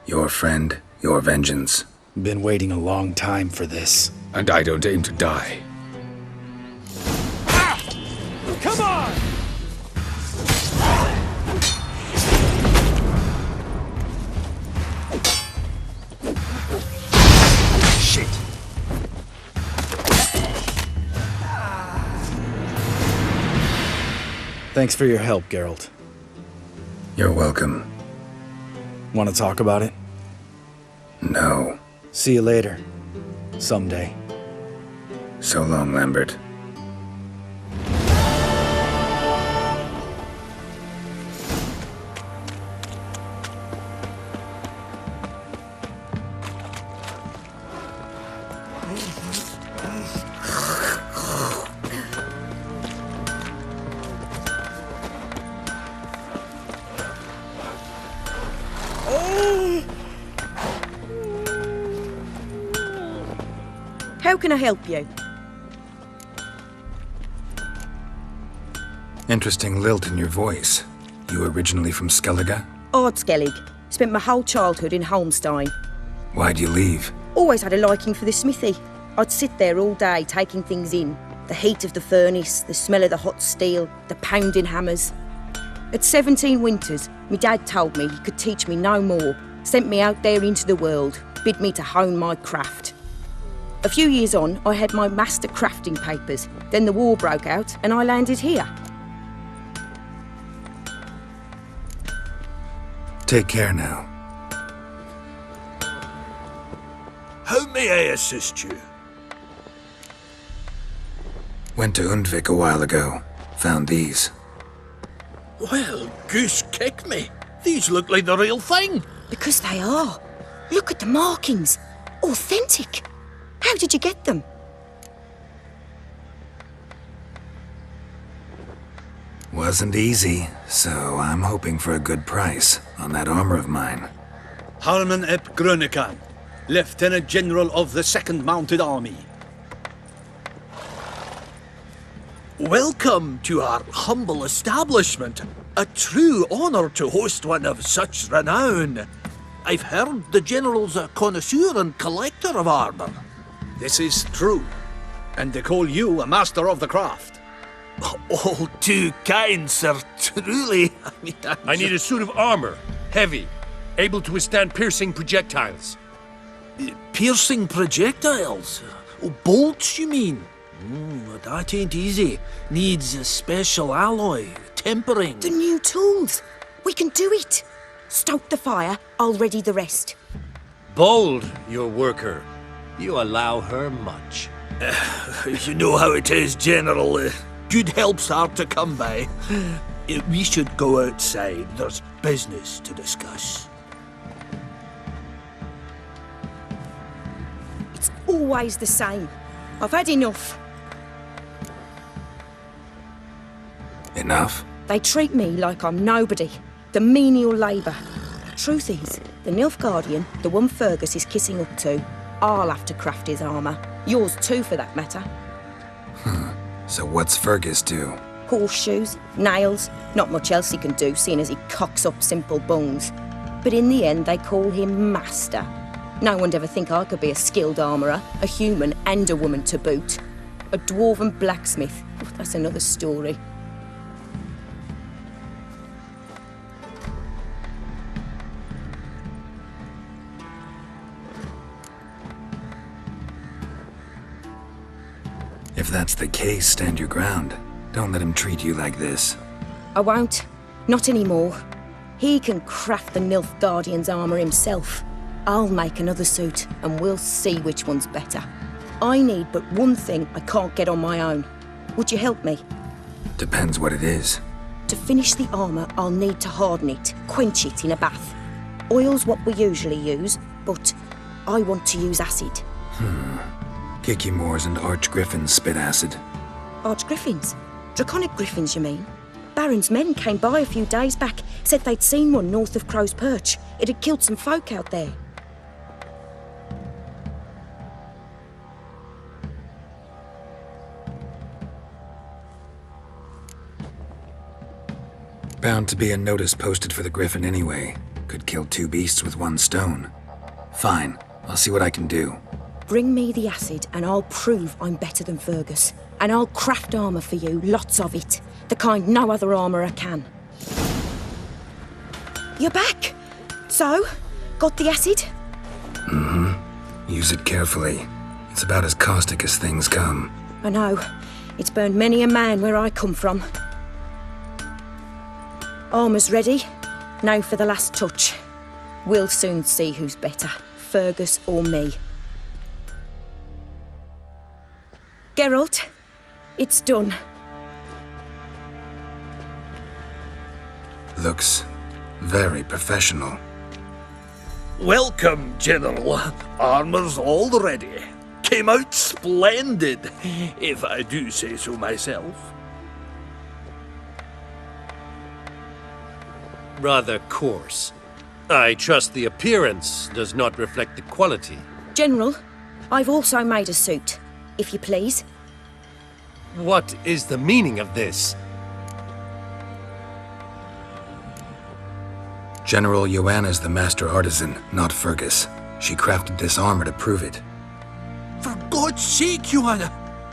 [SPEAKER 2] Your friend, your vengeance.
[SPEAKER 14] Been waiting a long time for this.
[SPEAKER 1] And I don't aim to die.
[SPEAKER 9] Come on!
[SPEAKER 14] Shit! Thanks for your help, Geralt.
[SPEAKER 2] You're welcome.
[SPEAKER 14] Want to talk about it?
[SPEAKER 2] No.
[SPEAKER 14] See you later. Someday.
[SPEAKER 2] So long, Lambert.
[SPEAKER 16] How can I help you?
[SPEAKER 2] Interesting lilt in your voice. You originally from Skellige?
[SPEAKER 16] Ardskellig. Spent my whole childhood in Holmstein.
[SPEAKER 2] Why'd you leave?
[SPEAKER 16] Always had a liking for the smithy. I'd sit there all day taking things in. The heat of the furnace, the smell of the hot steel, the pounding hammers. At 17 winters, my dad told me he could teach me no more. Sent me out there into the world, bid me to hone my craft. A few years on, I had my master crafting papers. Then the war broke out, and I landed here.
[SPEAKER 2] Take care now.
[SPEAKER 6] How may I assist you?
[SPEAKER 2] Went to Undvik a while ago. Found these.
[SPEAKER 6] Well, goose kick me. These look like the real thing.
[SPEAKER 16] Because they are. Look at the markings. Authentic. How did you get them?
[SPEAKER 2] Wasn't easy, so I'm hoping for a good price on that armor of mine.
[SPEAKER 8] Harman ep Grönekan, Lieutenant General of the 2nd Mounted Army.
[SPEAKER 9] Welcome to our humble establishment. A true honor to host one of such renown. I've heard the General's a connoisseur and collector of armor.
[SPEAKER 8] This is true, and they call you a master of the craft.
[SPEAKER 9] All too kind, sir, truly.
[SPEAKER 11] I need a suit of armor, heavy, able to withstand piercing projectiles.
[SPEAKER 9] Piercing projectiles? Oh, bolts, you mean? That ain't easy. Needs a special alloy, tempering.
[SPEAKER 16] The new tools. We can do it. Stoke the fire, I'll ready the rest.
[SPEAKER 11] Bold, your worker. You allow her much.
[SPEAKER 9] You know how it is, General. Good help's hard to come by. We should go outside. There's business to discuss.
[SPEAKER 16] It's always the same. I've had enough.
[SPEAKER 2] Enough?
[SPEAKER 16] They treat me like I'm nobody. The menial labour. Truth is, the Nilfgaardian, the one Fergus is kissing up to, I'll have to craft his armour. Yours too, for that matter.
[SPEAKER 2] So what's Fergus do?
[SPEAKER 16] Horseshoes, nails, not much else he can do, seeing as he cocks up simple bones. But in the end, they call him Master. No one'd ever think I could be a skilled armourer, a human and a woman to boot. A dwarven blacksmith, that's another story.
[SPEAKER 2] If that's the case, stand your ground. Don't let him treat you like this.
[SPEAKER 16] I won't. Not anymore. He can craft the Nilfgaardian's armour himself. I'll make another suit, and we'll see which one's better. I need but one thing I can't get on my own. Would you help me?
[SPEAKER 2] Depends what it is.
[SPEAKER 16] To finish the armour, I'll need to harden it, quench it in a bath. Oil's what we usually use, but I want to use acid.
[SPEAKER 2] Kikimoors and Archgriffins spit acid.
[SPEAKER 16] Archgriffins? Draconic griffins, you mean? Baron's men came by a few days back, said they'd seen one north of Crow's Perch. It had killed some folk out there.
[SPEAKER 2] Bound to be a notice posted for the Griffin anyway. Could kill two beasts with one stone. Fine, I'll see what I can do.
[SPEAKER 16] Bring me the acid and I'll prove I'm better than Fergus. And I'll craft armour for you, lots of it. The kind no other armourer can. You're back! So, got the acid?
[SPEAKER 2] Use it carefully. It's about as caustic as things come.
[SPEAKER 16] I know. It's burned many a man where I come from. Armour's ready. Now for the last touch. We'll soon see who's better, Fergus or me. Geralt, it's done.
[SPEAKER 2] Looks very professional.
[SPEAKER 9] Welcome, General. Armour's all ready. Came out splendid, if I do say so myself.
[SPEAKER 11] Rather coarse. I trust the appearance does not reflect the quality.
[SPEAKER 16] General, I've also made a suit, if you please.
[SPEAKER 11] What is the meaning of this?
[SPEAKER 2] General Joanna's the master artisan, not Fergus. She crafted this armor to prove it.
[SPEAKER 9] For God's sake, Joanna,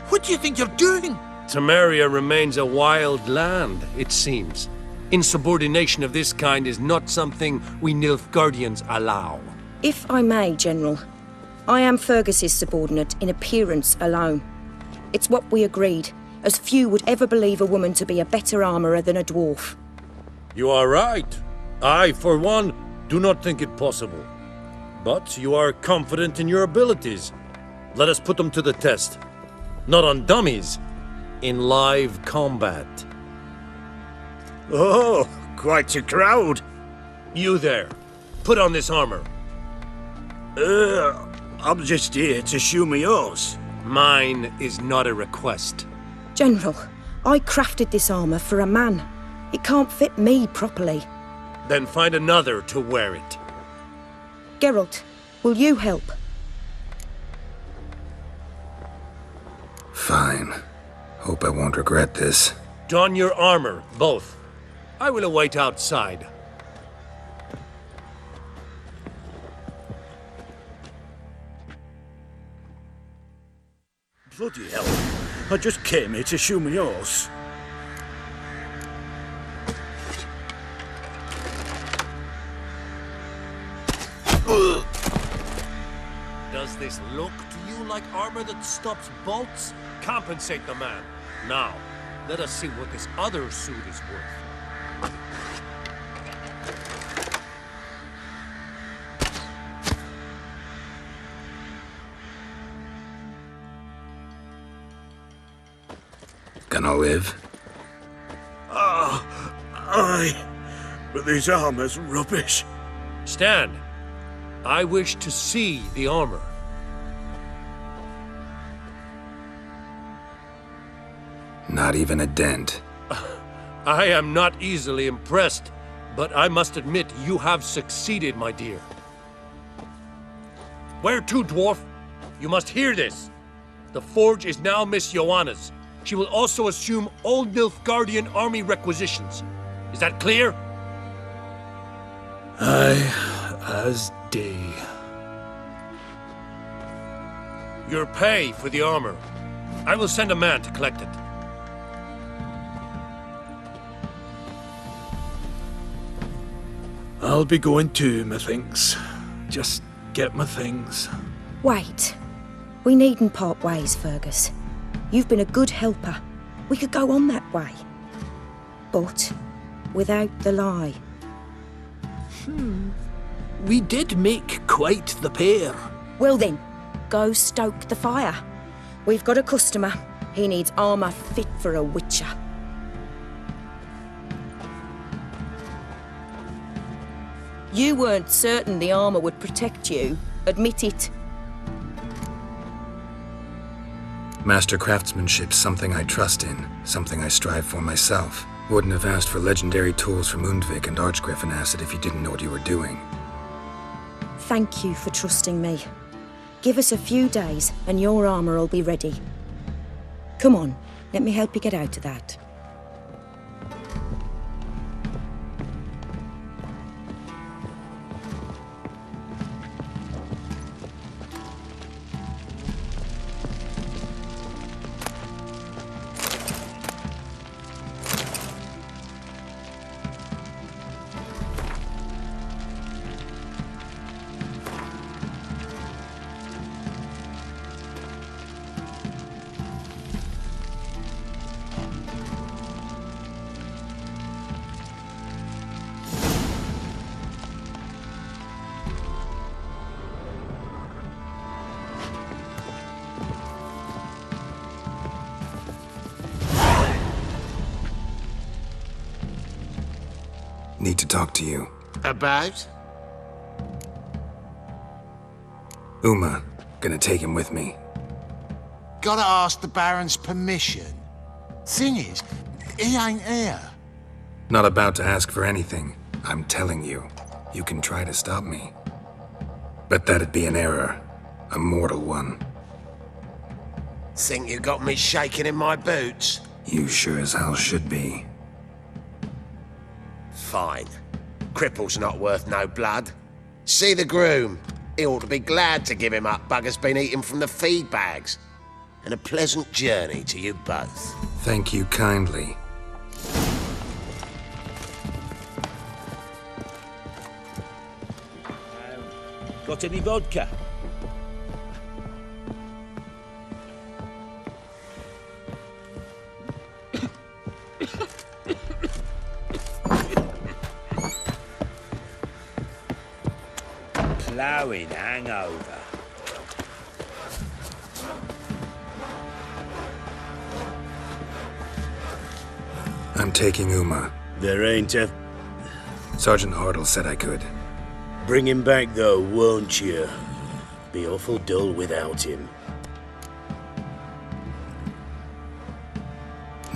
[SPEAKER 9] what do you think you're doing?
[SPEAKER 11] Temeria remains a wild land, it seems. Insubordination of this kind is not something we Nilfgaardians allow.
[SPEAKER 16] If I may, General, I am Fergus's subordinate in appearance alone. It's what we agreed, as few would ever believe a woman to be a better armourer than a dwarf.
[SPEAKER 9] You are right. I, for one, do not think it possible. But you are confident in your abilities. Let us put them to the test. Not on dummies, in live combat.
[SPEAKER 17] Oh, quite a crowd.
[SPEAKER 9] You there, put on this armor.
[SPEAKER 17] I'm just here to show me yours.
[SPEAKER 9] Mine is not a request.
[SPEAKER 16] General, I crafted this armour for a man. It can't fit me properly.
[SPEAKER 9] Then find another to wear it.
[SPEAKER 16] Geralt, will you help?
[SPEAKER 2] Fine. Hope I won't regret this.
[SPEAKER 9] Don your armor, both. I will await outside.
[SPEAKER 17] Bloody hell. I just came here to show me yours.
[SPEAKER 9] Does this look to you like armor that stops bolts? Compensate the man. Now, let us see what this other suit is worth.
[SPEAKER 2] Gonna live?
[SPEAKER 17] Aye. But this armor's rubbish.
[SPEAKER 9] Stand. I wish to see the armor.
[SPEAKER 2] Not even a dent.
[SPEAKER 9] I am not easily impressed, but I must admit you have succeeded, my dear. Where to, dwarf? You must hear this. The forge is now Miss Joanna's. She will also assume Old Nilfgaardian army requisitions. Is that clear?
[SPEAKER 17] Aye, as day.
[SPEAKER 9] Your pay for the armor. I will send a man to collect it.
[SPEAKER 17] I'll be going too, methinks. Just get my things.
[SPEAKER 16] Wait. We needn't part ways, Fergus. You've been a good helper. We could go on that way. But without the lie.
[SPEAKER 17] We did make quite the pair.
[SPEAKER 16] Well then, go stoke the fire. We've got a customer. He needs armour fit for a witcher. You weren't certain the armour would protect you. Admit it.
[SPEAKER 2] Master craftsmanship's something I trust in, something I strive for myself. Wouldn't have asked for legendary tools from Undvik and Archgriffin Acid if you didn't know what you were doing.
[SPEAKER 16] Thank you for trusting me. Give us a few days and your armour will be ready. Come on, let me help you get out of that.
[SPEAKER 2] Need to talk to you.
[SPEAKER 6] About?
[SPEAKER 2] Uma. Gonna take him with me.
[SPEAKER 6] Gotta ask the Baron's permission. Thing is, he ain't here.
[SPEAKER 2] Not about to ask for anything. I'm telling you. You can try to stop me. But that'd be an error. A mortal one.
[SPEAKER 5] Think you got me shaking in my boots?
[SPEAKER 2] You sure as hell should be.
[SPEAKER 5] Fine. Cripple's not worth no blood. See the groom. He ought to be glad to give him up. Bugger's been eating from the feed bags. And a pleasant journey to you both.
[SPEAKER 2] Thank you kindly.
[SPEAKER 17] Got any vodka?
[SPEAKER 6] ploughing hangover.
[SPEAKER 2] I'm taking Uma.
[SPEAKER 6] There ain't a...
[SPEAKER 2] Sergeant Hartle said I could.
[SPEAKER 6] Bring him back, though, won't you? Be awful dull without him.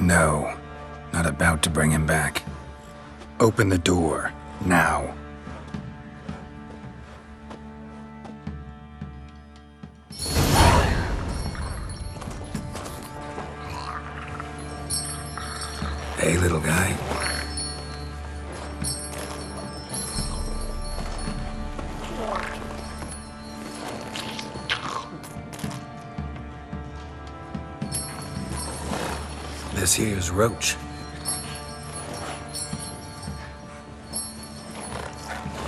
[SPEAKER 2] No. Not about to bring him back. Open the door. Now. Hey, little guy. This here's Roach.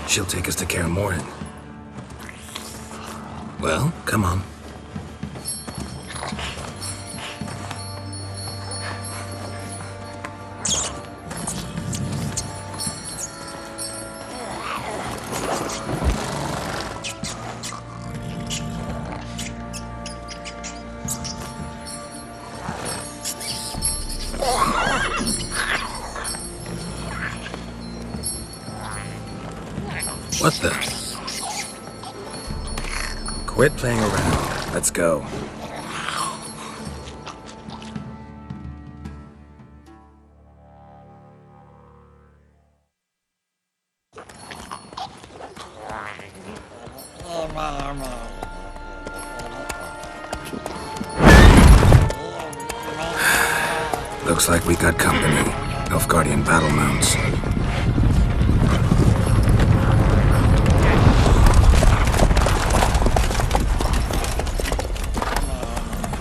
[SPEAKER 2] She'll take us to Kaer Morhen. Well, come on. What the? Quit playing around. Let's go. Looks like we got company. Nilfgaardian battle mounts.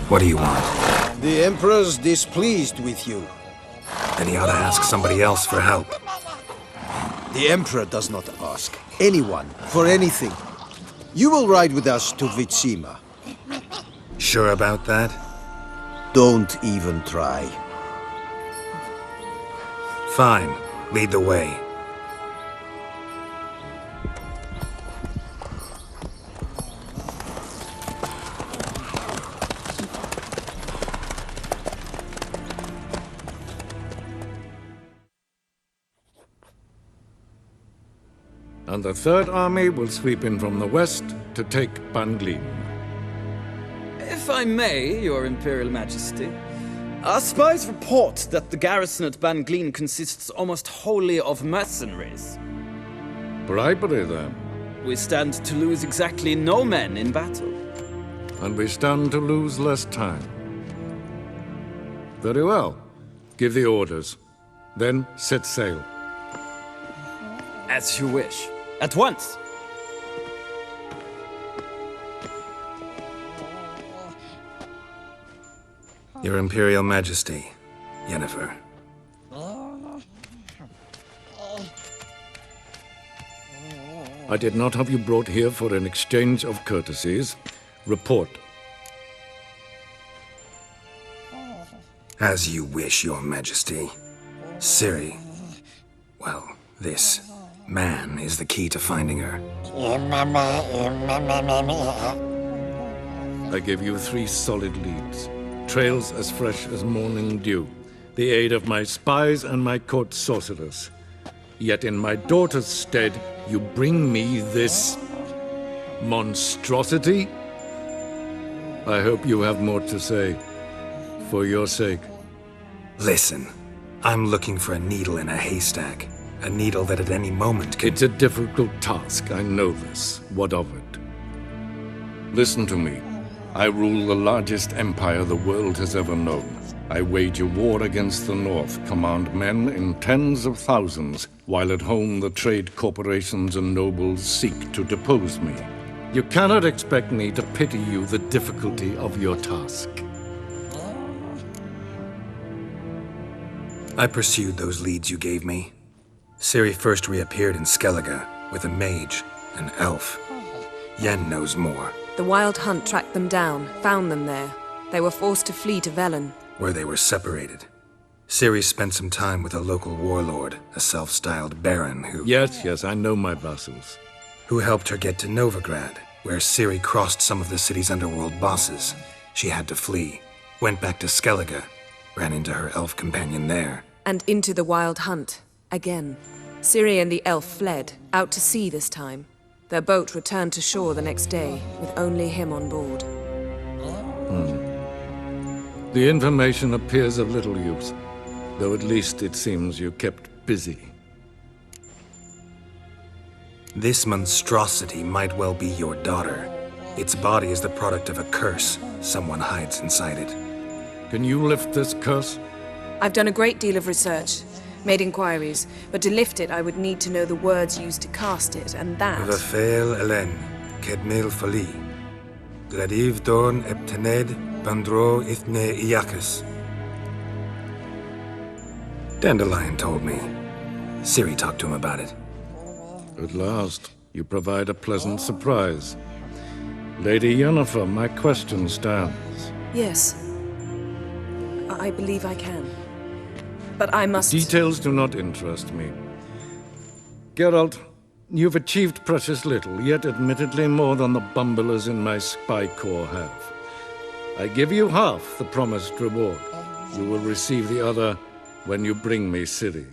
[SPEAKER 2] What do you want?
[SPEAKER 18] The Emperor's displeased with you.
[SPEAKER 2] Then he ought to ask somebody else for help.
[SPEAKER 18] The Emperor does not ask anyone for anything. You will ride with us to Vitsima.
[SPEAKER 2] Sure about that?
[SPEAKER 18] Don't even try.
[SPEAKER 2] Fine. Lead the way.
[SPEAKER 17] And the Third Army will sweep in from the west to take Ban-Glin.
[SPEAKER 19] If I may, Your Imperial Majesty, our spies report that the garrison at Ban-Glin consists almost wholly of mercenaries.
[SPEAKER 17] Bribery, then.
[SPEAKER 19] We stand to lose exactly no men in battle.
[SPEAKER 17] And we stand to lose less time. Very well. Give the orders. Then set sail.
[SPEAKER 19] As you wish. At once!
[SPEAKER 2] Your Imperial Majesty, Yennefer.
[SPEAKER 17] I did not have you brought here for an exchange of courtesies. Report.
[SPEAKER 2] As you wish, Your Majesty. Ciri. Well, this man is the key to finding her.
[SPEAKER 17] I gave you 3 solid leads. Trails as fresh as morning dew. The aid of my spies and my court sorcerers. Yet in my daughter's stead, you bring me this monstrosity? I hope you have more to say. For your sake.
[SPEAKER 2] Listen, I'm looking for a needle in a haystack. A needle that at any moment can...
[SPEAKER 17] It's a difficult task, I know this. What of it? Listen to me. I rule the largest empire the world has ever known. I wage a war against the North, command men in tens of thousands, while at home the trade corporations and nobles seek to depose me. You cannot expect me to pity you the difficulty of your task.
[SPEAKER 2] I pursued those leads you gave me. Ciri first reappeared in Skellige with a mage, an elf. Yen knows more.
[SPEAKER 20] The Wild Hunt tracked them down, found them there. They were forced to flee to Velen.
[SPEAKER 2] Where they were separated. Ciri spent some time with a local warlord, a self-styled baron who...
[SPEAKER 17] Yes, I know my vassals.
[SPEAKER 2] who helped her get to Novigrad, where Ciri crossed some of the city's underworld bosses. She had to flee, went back to Skellige, ran into her elf companion there.
[SPEAKER 20] And into the Wild Hunt, again. Ciri and the elf fled, out to sea this time. Their boat returned to shore the next day, with only him on board.
[SPEAKER 17] The information appears of little use, though at least it seems you kept busy.
[SPEAKER 2] This monstrosity might well be your daughter. Its body is the product of a curse someone hides inside it.
[SPEAKER 17] Can you lift this curse?
[SPEAKER 20] I've done a great deal of research, made inquiries, but to lift it I would need to know the words used to cast it, and that...
[SPEAKER 2] Vafael Elen, Kedmil Fali, Gladiv Dorn Eptened, Bandro Ithne Iacus. Dandelion told me. Ciri talked to him about it.
[SPEAKER 17] At last, you provide a pleasant surprise. Lady Yennefer, my question stands.
[SPEAKER 20] Yes. I believe I can. But I must...
[SPEAKER 17] Details do not interest me. Geralt, you've achieved precious little, yet admittedly more than the bumblers in my spy corps have. I give you half the promised reward. You will receive the other when you bring me Ciri.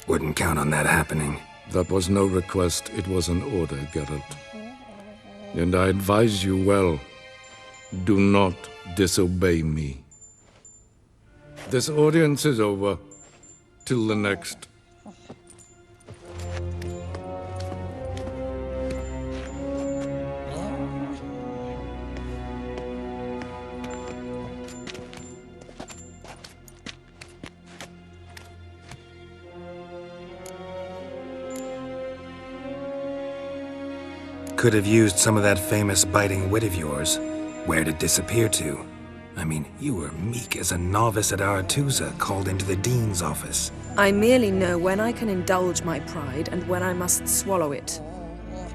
[SPEAKER 2] Wouldn't count on that happening.
[SPEAKER 17] That was no request, it was an order, Geralt. And I advise you well, do not disobey me. This audience is over. Till the next.
[SPEAKER 2] Could have used some of that famous biting wit of yours. Where'd it disappear to? I mean, you were meek as a novice at Aretusa called into the Dean's office.
[SPEAKER 20] I merely know when I can indulge my pride and when I must swallow it.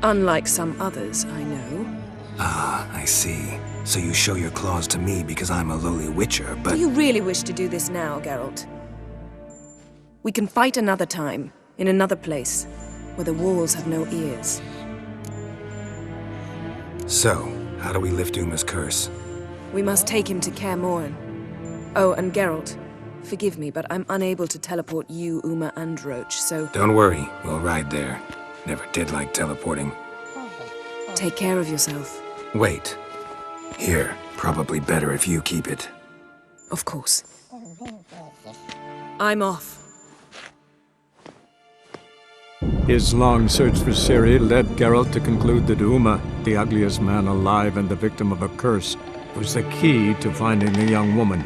[SPEAKER 20] Unlike some others, I know.
[SPEAKER 2] Ah, I see. So you show your claws to me because I'm a lowly witcher, but...
[SPEAKER 20] Do you really wish to do this now, Geralt? We can fight another time, in another place, where the walls have no ears.
[SPEAKER 2] So, how do we lift Uma's curse?
[SPEAKER 20] We must take him to Kaer Morhen. Oh, and Geralt, forgive me, but I'm unable to teleport you, Uma, and Roach, so...
[SPEAKER 2] Don't worry, we'll ride there. Never did like teleporting.
[SPEAKER 20] Take care of yourself.
[SPEAKER 2] Wait. Here, probably better if you keep it.
[SPEAKER 20] Of course. I'm off.
[SPEAKER 21] His long search for Ciri led Geralt to conclude that Uma, the ugliest man alive and the victim of a curse, was the key to finding the young woman.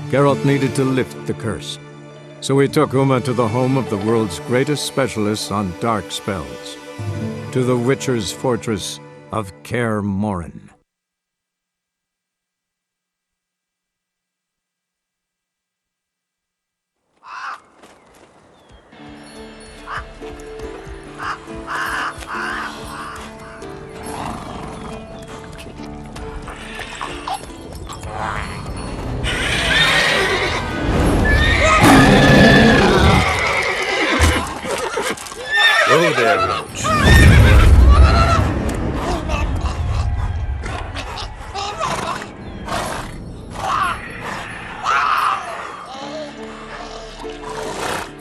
[SPEAKER 21] Geralt needed to lift the curse, so he took Uma to the home of the world's greatest specialists on dark spells, to the Witcher's fortress of Kaer Morhen.
[SPEAKER 2] Go there, Roach.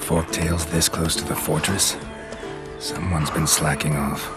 [SPEAKER 2] Forktail's this close to the fortress? Someone's been slacking off.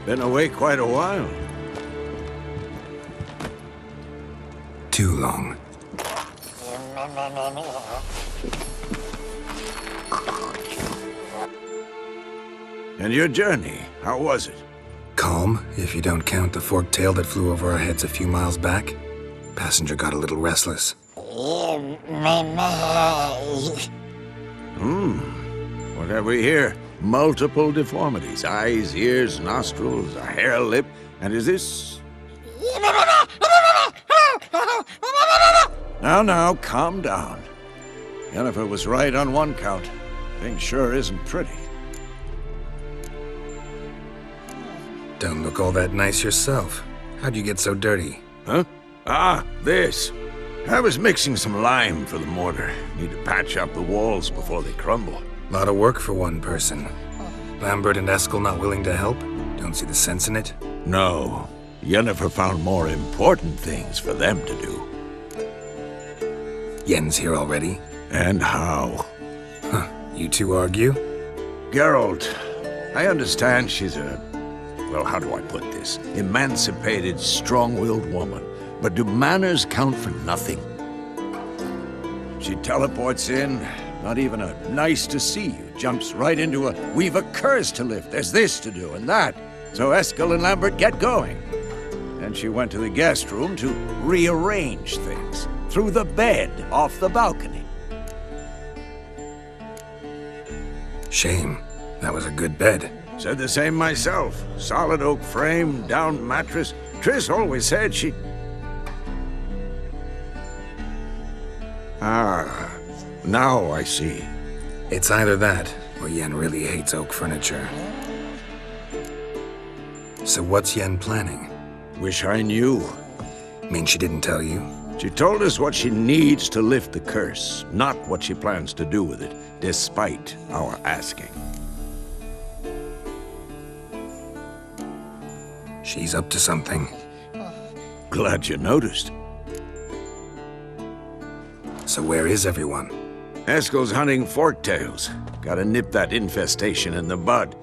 [SPEAKER 18] Been away quite a while.
[SPEAKER 2] Too long.
[SPEAKER 18] And your journey, how was it?
[SPEAKER 2] Calm, if you don't count the forktail that flew over our heads a few miles back. Passenger got a little restless.
[SPEAKER 18] What have we here?
[SPEAKER 10] multiple deformities. Eyes, ears, nostrils, a hair lip. And is this... Now, calm down. Yennefer was right on one count. Thing sure isn't pretty.
[SPEAKER 2] Don't look all that nice yourself. How'd you get so dirty?
[SPEAKER 10] Huh? Ah, this. I was mixing some lime for the mortar. Need to patch up the walls before they crumble.
[SPEAKER 2] Lot of work for one person. Lambert and Eskel not willing to help? Don't see the sense in it?
[SPEAKER 10] No. Yennefer found more important things for them to do.
[SPEAKER 2] Yen's here already?
[SPEAKER 10] And how?
[SPEAKER 2] Huh. You two argue?
[SPEAKER 10] Geralt, I understand she's a... well, how do I put this? Emancipated, strong-willed woman. But do manners count for nothing? She teleports in, not even a nice to see you, jumps right into a we've a curse to lift, there's this to do and that. So Eskel and Lambert get going. And she went to the guest room to rearrange things. Through the bed, off the balcony.
[SPEAKER 2] Shame. That was a good bed.
[SPEAKER 10] Said the same myself. Solid oak frame, down mattress. Triss always said she... Ah, now I see.
[SPEAKER 2] It's either that, or Yen really hates oak furniture. So what's Yen planning?
[SPEAKER 10] Wish I knew.
[SPEAKER 2] Mean she didn't tell you?
[SPEAKER 10] She told us what she needs to lift the curse, not what she plans to do with it, despite our asking.
[SPEAKER 2] She's up to something.
[SPEAKER 10] Glad you noticed.
[SPEAKER 2] So where is everyone?
[SPEAKER 10] Eskel's hunting forktails. Gotta nip that infestation in the bud.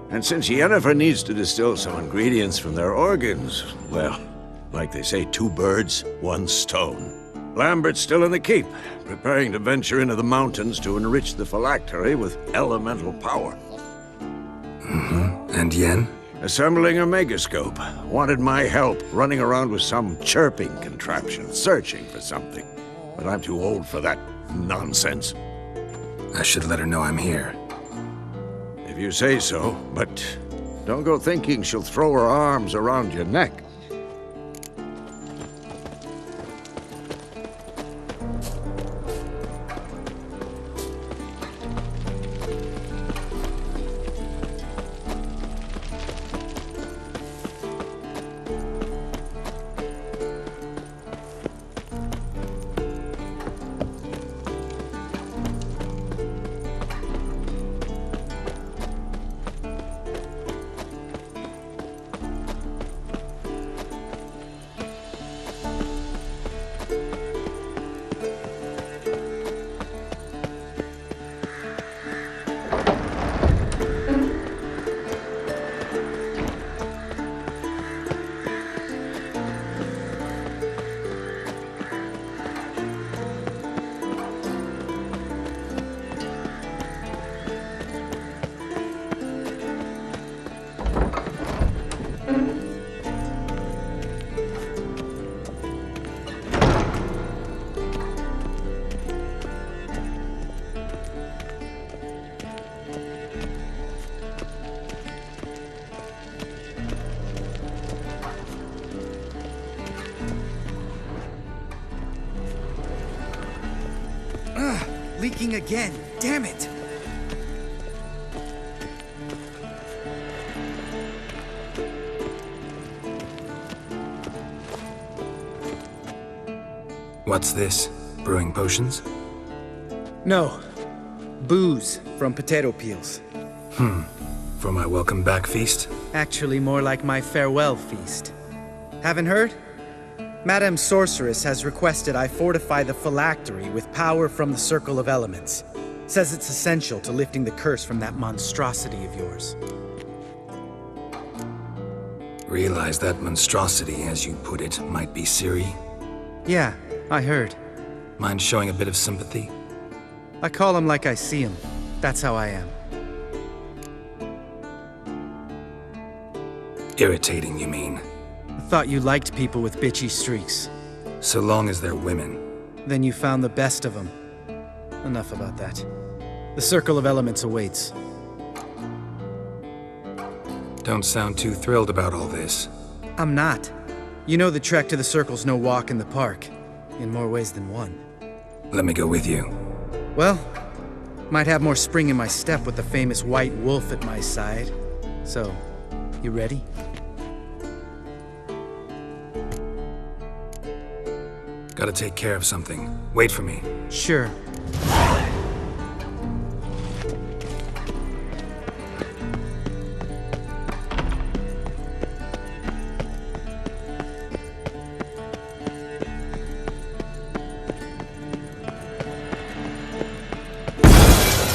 [SPEAKER 10] And since Yennefer needs to distill some ingredients from their organs, well, like they say, 2 birds, 1 stone. Lambert's still in the keep, preparing to venture into the mountains to enrich the phylactery with elemental power.
[SPEAKER 2] Mm-hmm. And Yen?
[SPEAKER 10] Assembling a megascope. Wanted my help running around with some chirping contraption, searching for something. But I'm too old for that nonsense.
[SPEAKER 2] I should let her know I'm here.
[SPEAKER 10] If you say so, but don't go thinking she'll throw her arms around your neck.
[SPEAKER 14] Leaking again. Damn it!
[SPEAKER 2] What's this? Brewing potions?
[SPEAKER 14] No. Booze from potato peels.
[SPEAKER 2] For my welcome back feast?
[SPEAKER 14] Actually, more like my farewell feast. Haven't heard? Madame Sorceress has requested I fortify the phylactery with power from the Circle of Elements. Says it's essential to lifting the curse from that monstrosity of yours.
[SPEAKER 2] Realize that monstrosity, as you put it, might be Ciri?
[SPEAKER 14] Yeah, I heard.
[SPEAKER 2] Mind showing a bit of sympathy?
[SPEAKER 14] I call him like I see him. That's how I am.
[SPEAKER 2] Irritating, you mean?
[SPEAKER 14] I thought you liked people with bitchy streaks.
[SPEAKER 2] So long as they're women.
[SPEAKER 14] Then you found the best of them. Enough about that. The Circle of Elements awaits.
[SPEAKER 2] Don't sound too thrilled about all this.
[SPEAKER 14] I'm not. You know the trek to the Circle's no walk in the park. In more ways than one.
[SPEAKER 2] Let me go with you.
[SPEAKER 14] Well, might have more spring in my step with the famous White Wolf at my side. So, you ready?
[SPEAKER 2] Gotta take care of something. Wait for me.
[SPEAKER 14] Sure.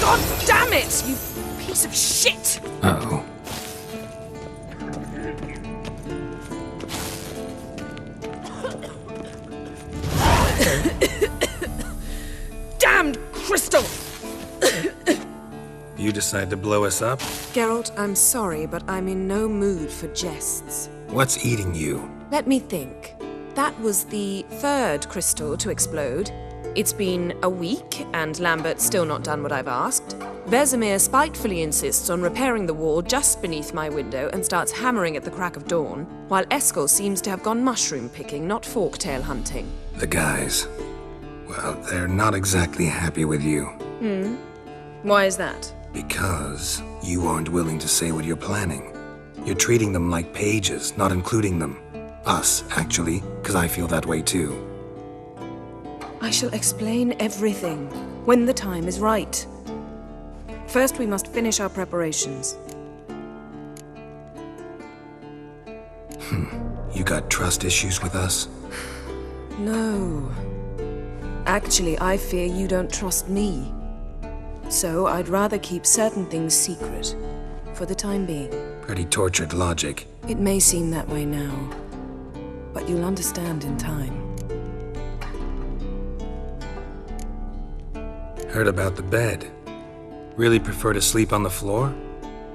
[SPEAKER 20] God damn it, you piece of shit!
[SPEAKER 2] Uh-oh.
[SPEAKER 20] Damned crystal!
[SPEAKER 2] You decide to blow us up?
[SPEAKER 20] Geralt, I'm sorry, but I'm in no mood for jests.
[SPEAKER 2] What's eating you?
[SPEAKER 20] Let me think. That was the third crystal to explode. It's been a week, and Lambert's still not done what I've asked. Vesemir spitefully insists on repairing the wall just beneath my window and starts hammering at the crack of dawn, while Eskel seems to have gone mushroom picking, not forktail hunting.
[SPEAKER 2] The guys. Well, they're not exactly happy with you.
[SPEAKER 20] Why is that?
[SPEAKER 2] Because you aren't willing to say what you're planning. You're treating them like pages, not including them. Us, actually, because I feel that way too.
[SPEAKER 20] I shall explain everything when the time is right. First, we must finish our preparations.
[SPEAKER 2] You got trust issues with us?
[SPEAKER 20] No. Actually, I fear you don't trust me. So I'd rather keep certain things secret, for the time being.
[SPEAKER 2] Pretty tortured logic.
[SPEAKER 20] It may seem that way now, but you'll understand in time.
[SPEAKER 2] Heard about the bed. Really prefer to sleep on the floor?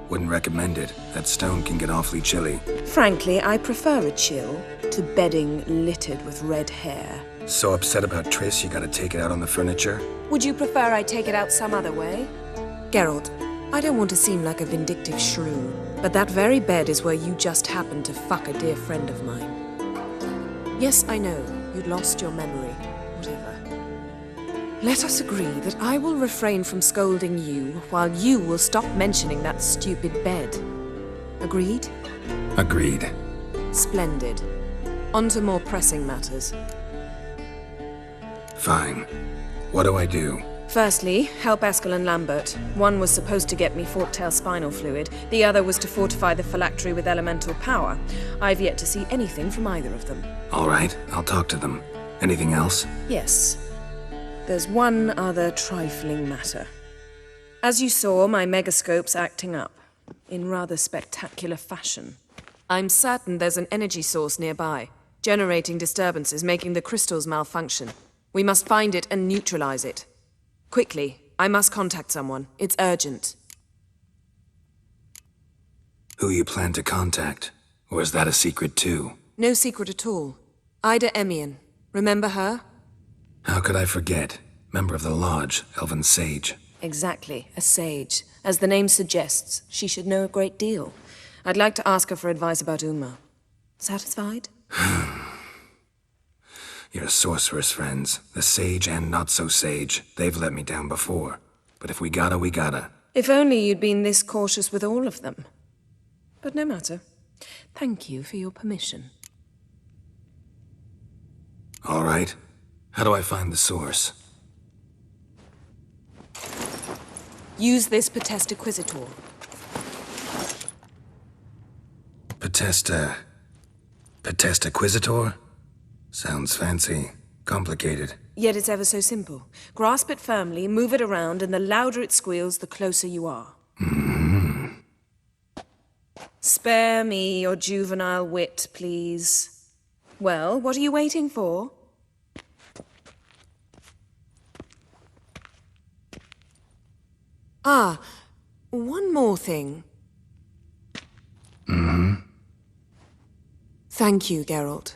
[SPEAKER 2] Wouldn't recommend it. That stone can get awfully chilly.
[SPEAKER 20] Frankly, I prefer a chill to bedding littered with red hair.
[SPEAKER 2] So upset about Triss, you gotta take it out on the furniture?
[SPEAKER 20] Would you prefer I take it out some other way? Geralt, I don't want to seem like a vindictive shrew, but that very bed is where you just happened to fuck a dear friend of mine. Yes, I know, you'd lost your memory. Whatever. Let us agree that I will refrain from scolding you, while you will stop mentioning that stupid bed. Agreed?
[SPEAKER 2] Agreed.
[SPEAKER 20] Splendid. On to more pressing matters.
[SPEAKER 2] Fine. What do I do?
[SPEAKER 20] Firstly, help Eskel and Lambert. One was supposed to get me forktail spinal fluid, the other was to fortify the phylactery with elemental power. I've yet to see anything from either of them.
[SPEAKER 2] All right, I'll talk to them. Anything else?
[SPEAKER 20] Yes. There's one other trifling matter. As you saw, my megascope's acting up, in rather spectacular fashion. I'm certain there's an energy source nearby, generating disturbances, making the crystals malfunction. We must find it and neutralize it. Quickly, I must contact someone. It's urgent.
[SPEAKER 2] Who you plan to contact? Or is that a secret too?
[SPEAKER 20] No secret at all. Ida Emian. Remember her?
[SPEAKER 2] How could I forget? Member of the Lodge, Elven Sage.
[SPEAKER 20] Exactly, a sage. As the name suggests, she should know a great deal. I'd like to ask her for advice about Uma. Satisfied?
[SPEAKER 2] Your sorceress friends, the sage and not-so-sage, they've let me down before. But if we gotta, we gotta.
[SPEAKER 20] If only you'd been this cautious with all of them. But no matter. Thank you for your permission.
[SPEAKER 2] All right. How do I find the source?
[SPEAKER 20] Use this Potestaquizitor.
[SPEAKER 2] Potestaquizitor? Sounds fancy. Complicated.
[SPEAKER 20] Yet it's ever so simple. Grasp it firmly, move it around, and the louder it squeals, the closer you are. Spare me your juvenile wit, please. Well, what are you waiting for? Ah, one more thing. Thank you, Geralt.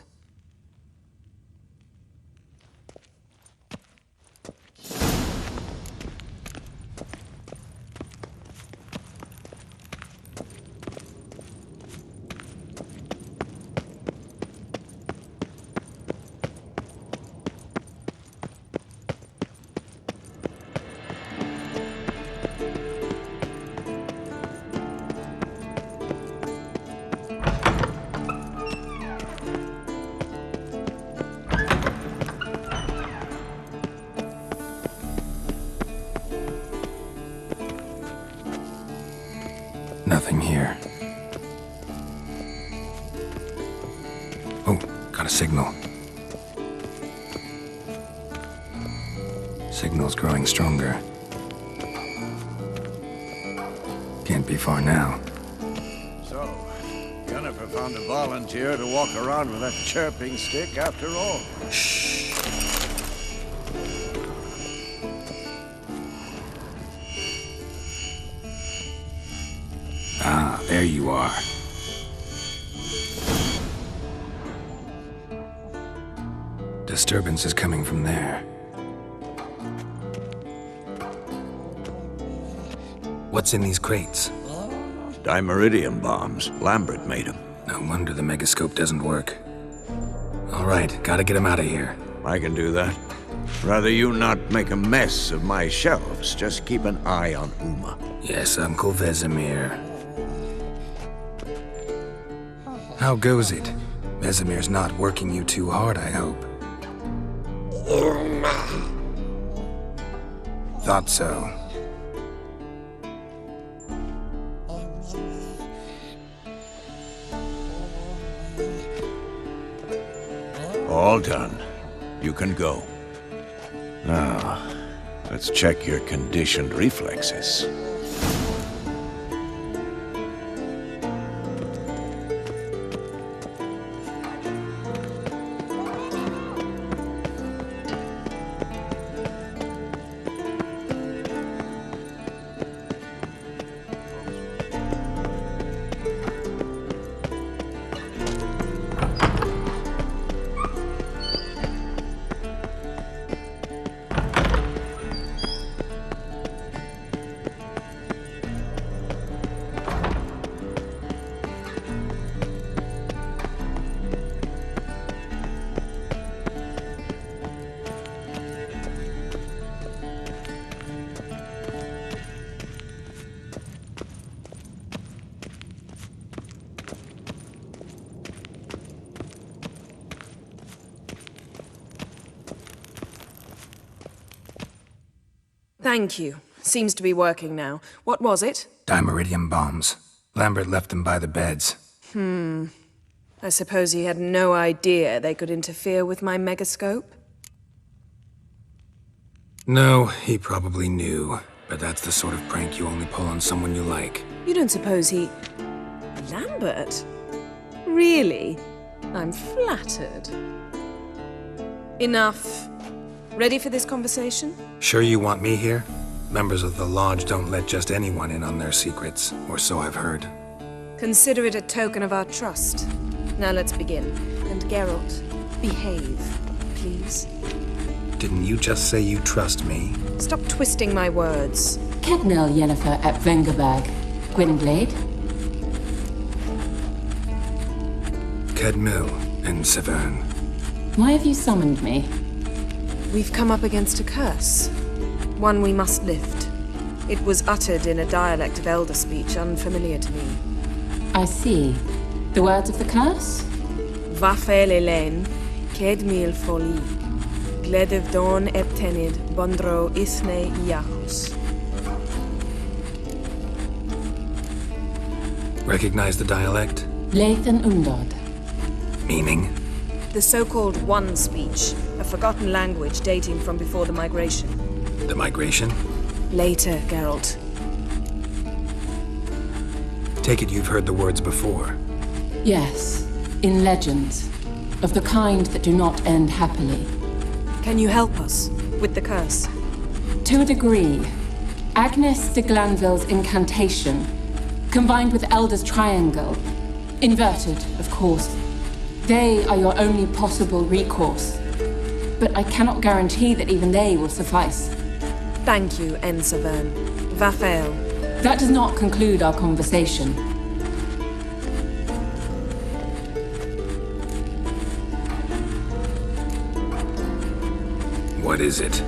[SPEAKER 2] signal. Signal's growing stronger. Can't be far now.
[SPEAKER 10] So, Jennifer found a volunteer to walk around with that chirping stick after all.
[SPEAKER 2] Shh. Ah, there you are. Disturbance is coming from there. What's in these crates?
[SPEAKER 10] Dimeridium bombs. Lambert made them.
[SPEAKER 2] No wonder the megascope doesn't work. All right, gotta get him out of here.
[SPEAKER 10] I can do that. Rather you not make a mess of my shelves. Just keep an eye on Uma.
[SPEAKER 2] Yes, Uncle Vesemir. How goes it? Vesemir's not working you too hard, I hope. Thought so.
[SPEAKER 10] All done. You can go. Now, let's check your conditioned reflexes.
[SPEAKER 20] Thank you. Seems to be working now. What was it?
[SPEAKER 2] Dimeridium bombs. Lambert left them by the beds.
[SPEAKER 20] I suppose he had no idea they could interfere with my megascope?
[SPEAKER 2] No, he probably knew. But that's the sort of prank you only pull on someone you like.
[SPEAKER 20] You don't suppose he... Lambert? Really? I'm flattered. Enough. Ready for this conversation?
[SPEAKER 2] Sure you want me here? Members of the Lodge don't let just anyone in on their secrets, or so I've heard.
[SPEAKER 20] Consider it a token of our trust. Now let's begin. And Geralt, behave, please.
[SPEAKER 2] Didn't you just say you trust me?
[SPEAKER 20] Stop twisting my words.
[SPEAKER 12] Kednel Yennefer at Vengerberg. Gwynblade?
[SPEAKER 2] Kedmil and Severn.
[SPEAKER 12] Why have you summoned me?
[SPEAKER 20] We've come up against a curse. One we must lift. It was uttered in a dialect of Elder speech unfamiliar to me.
[SPEAKER 12] I see. The words of the curse?
[SPEAKER 20] Vafel Elaine, Kedmil Foli, Gledev Don Eptenid, Bondro Isne Iachus.
[SPEAKER 2] Recognize the dialect?
[SPEAKER 12] Lathan Undod.
[SPEAKER 2] Meaning?
[SPEAKER 20] The so-called One speech, a forgotten language dating from before the migration.
[SPEAKER 2] The migration?
[SPEAKER 20] Later, Geralt.
[SPEAKER 2] Take it you've heard the words before.
[SPEAKER 12] Yes, in legends. Of the kind that do not end happily.
[SPEAKER 20] Can you help us with the curse?
[SPEAKER 12] To a degree. Agnes de Glanville's incantation, combined with Elder's triangle, inverted, of course. They are your only possible recourse. But I cannot guarantee that even they will suffice.
[SPEAKER 20] Thank you, N. Severn. Vafel.
[SPEAKER 12] That does not conclude our conversation.
[SPEAKER 2] What is it?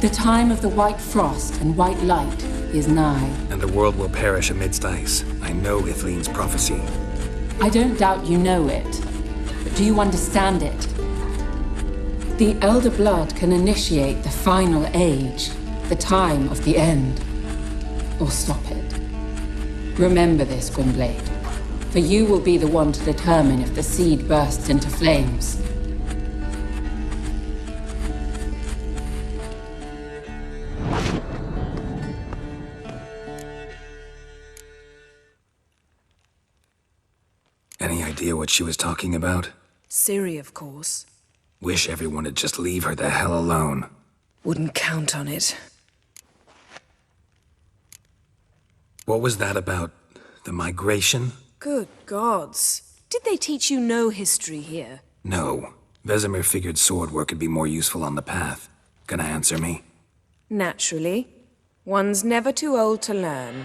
[SPEAKER 12] The time of the white frost and white light is nigh.
[SPEAKER 2] And the world will perish amidst ice. I know Ithleen's prophecy.
[SPEAKER 12] I don't doubt you know it. But do you understand it? The Elder Blood can initiate the final age, the time of the end. Or stop it. Remember this, Gwynblade. For you will be the one to determine if the seed bursts into flames.
[SPEAKER 2] idea what she was talking about?
[SPEAKER 20] Ciri, of course.
[SPEAKER 2] Wish everyone would just leave her the hell alone.
[SPEAKER 20] Wouldn't count on it.
[SPEAKER 2] What was that about? The migration?
[SPEAKER 20] Good gods. Did they teach you no history here?
[SPEAKER 2] No. Vesemir figured sword work would be more useful on the path. Gonna answer me?
[SPEAKER 20] Naturally. One's never too old to learn.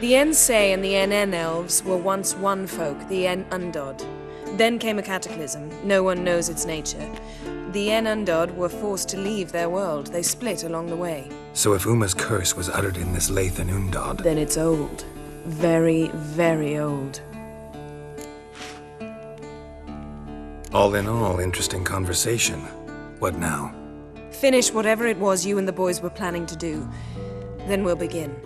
[SPEAKER 20] The Ensei and the NN elves were once one folk, the En Undod. Then came a cataclysm. No one knows its nature. The En Undod were forced to leave their world. They split along the way.
[SPEAKER 2] So if Uma's curse was uttered in this Lathan Undod...
[SPEAKER 20] Then it's old. Very, very old.
[SPEAKER 2] All in all, interesting conversation. What now?
[SPEAKER 20] Finish whatever it was you and the boys were planning to do. Then we'll begin.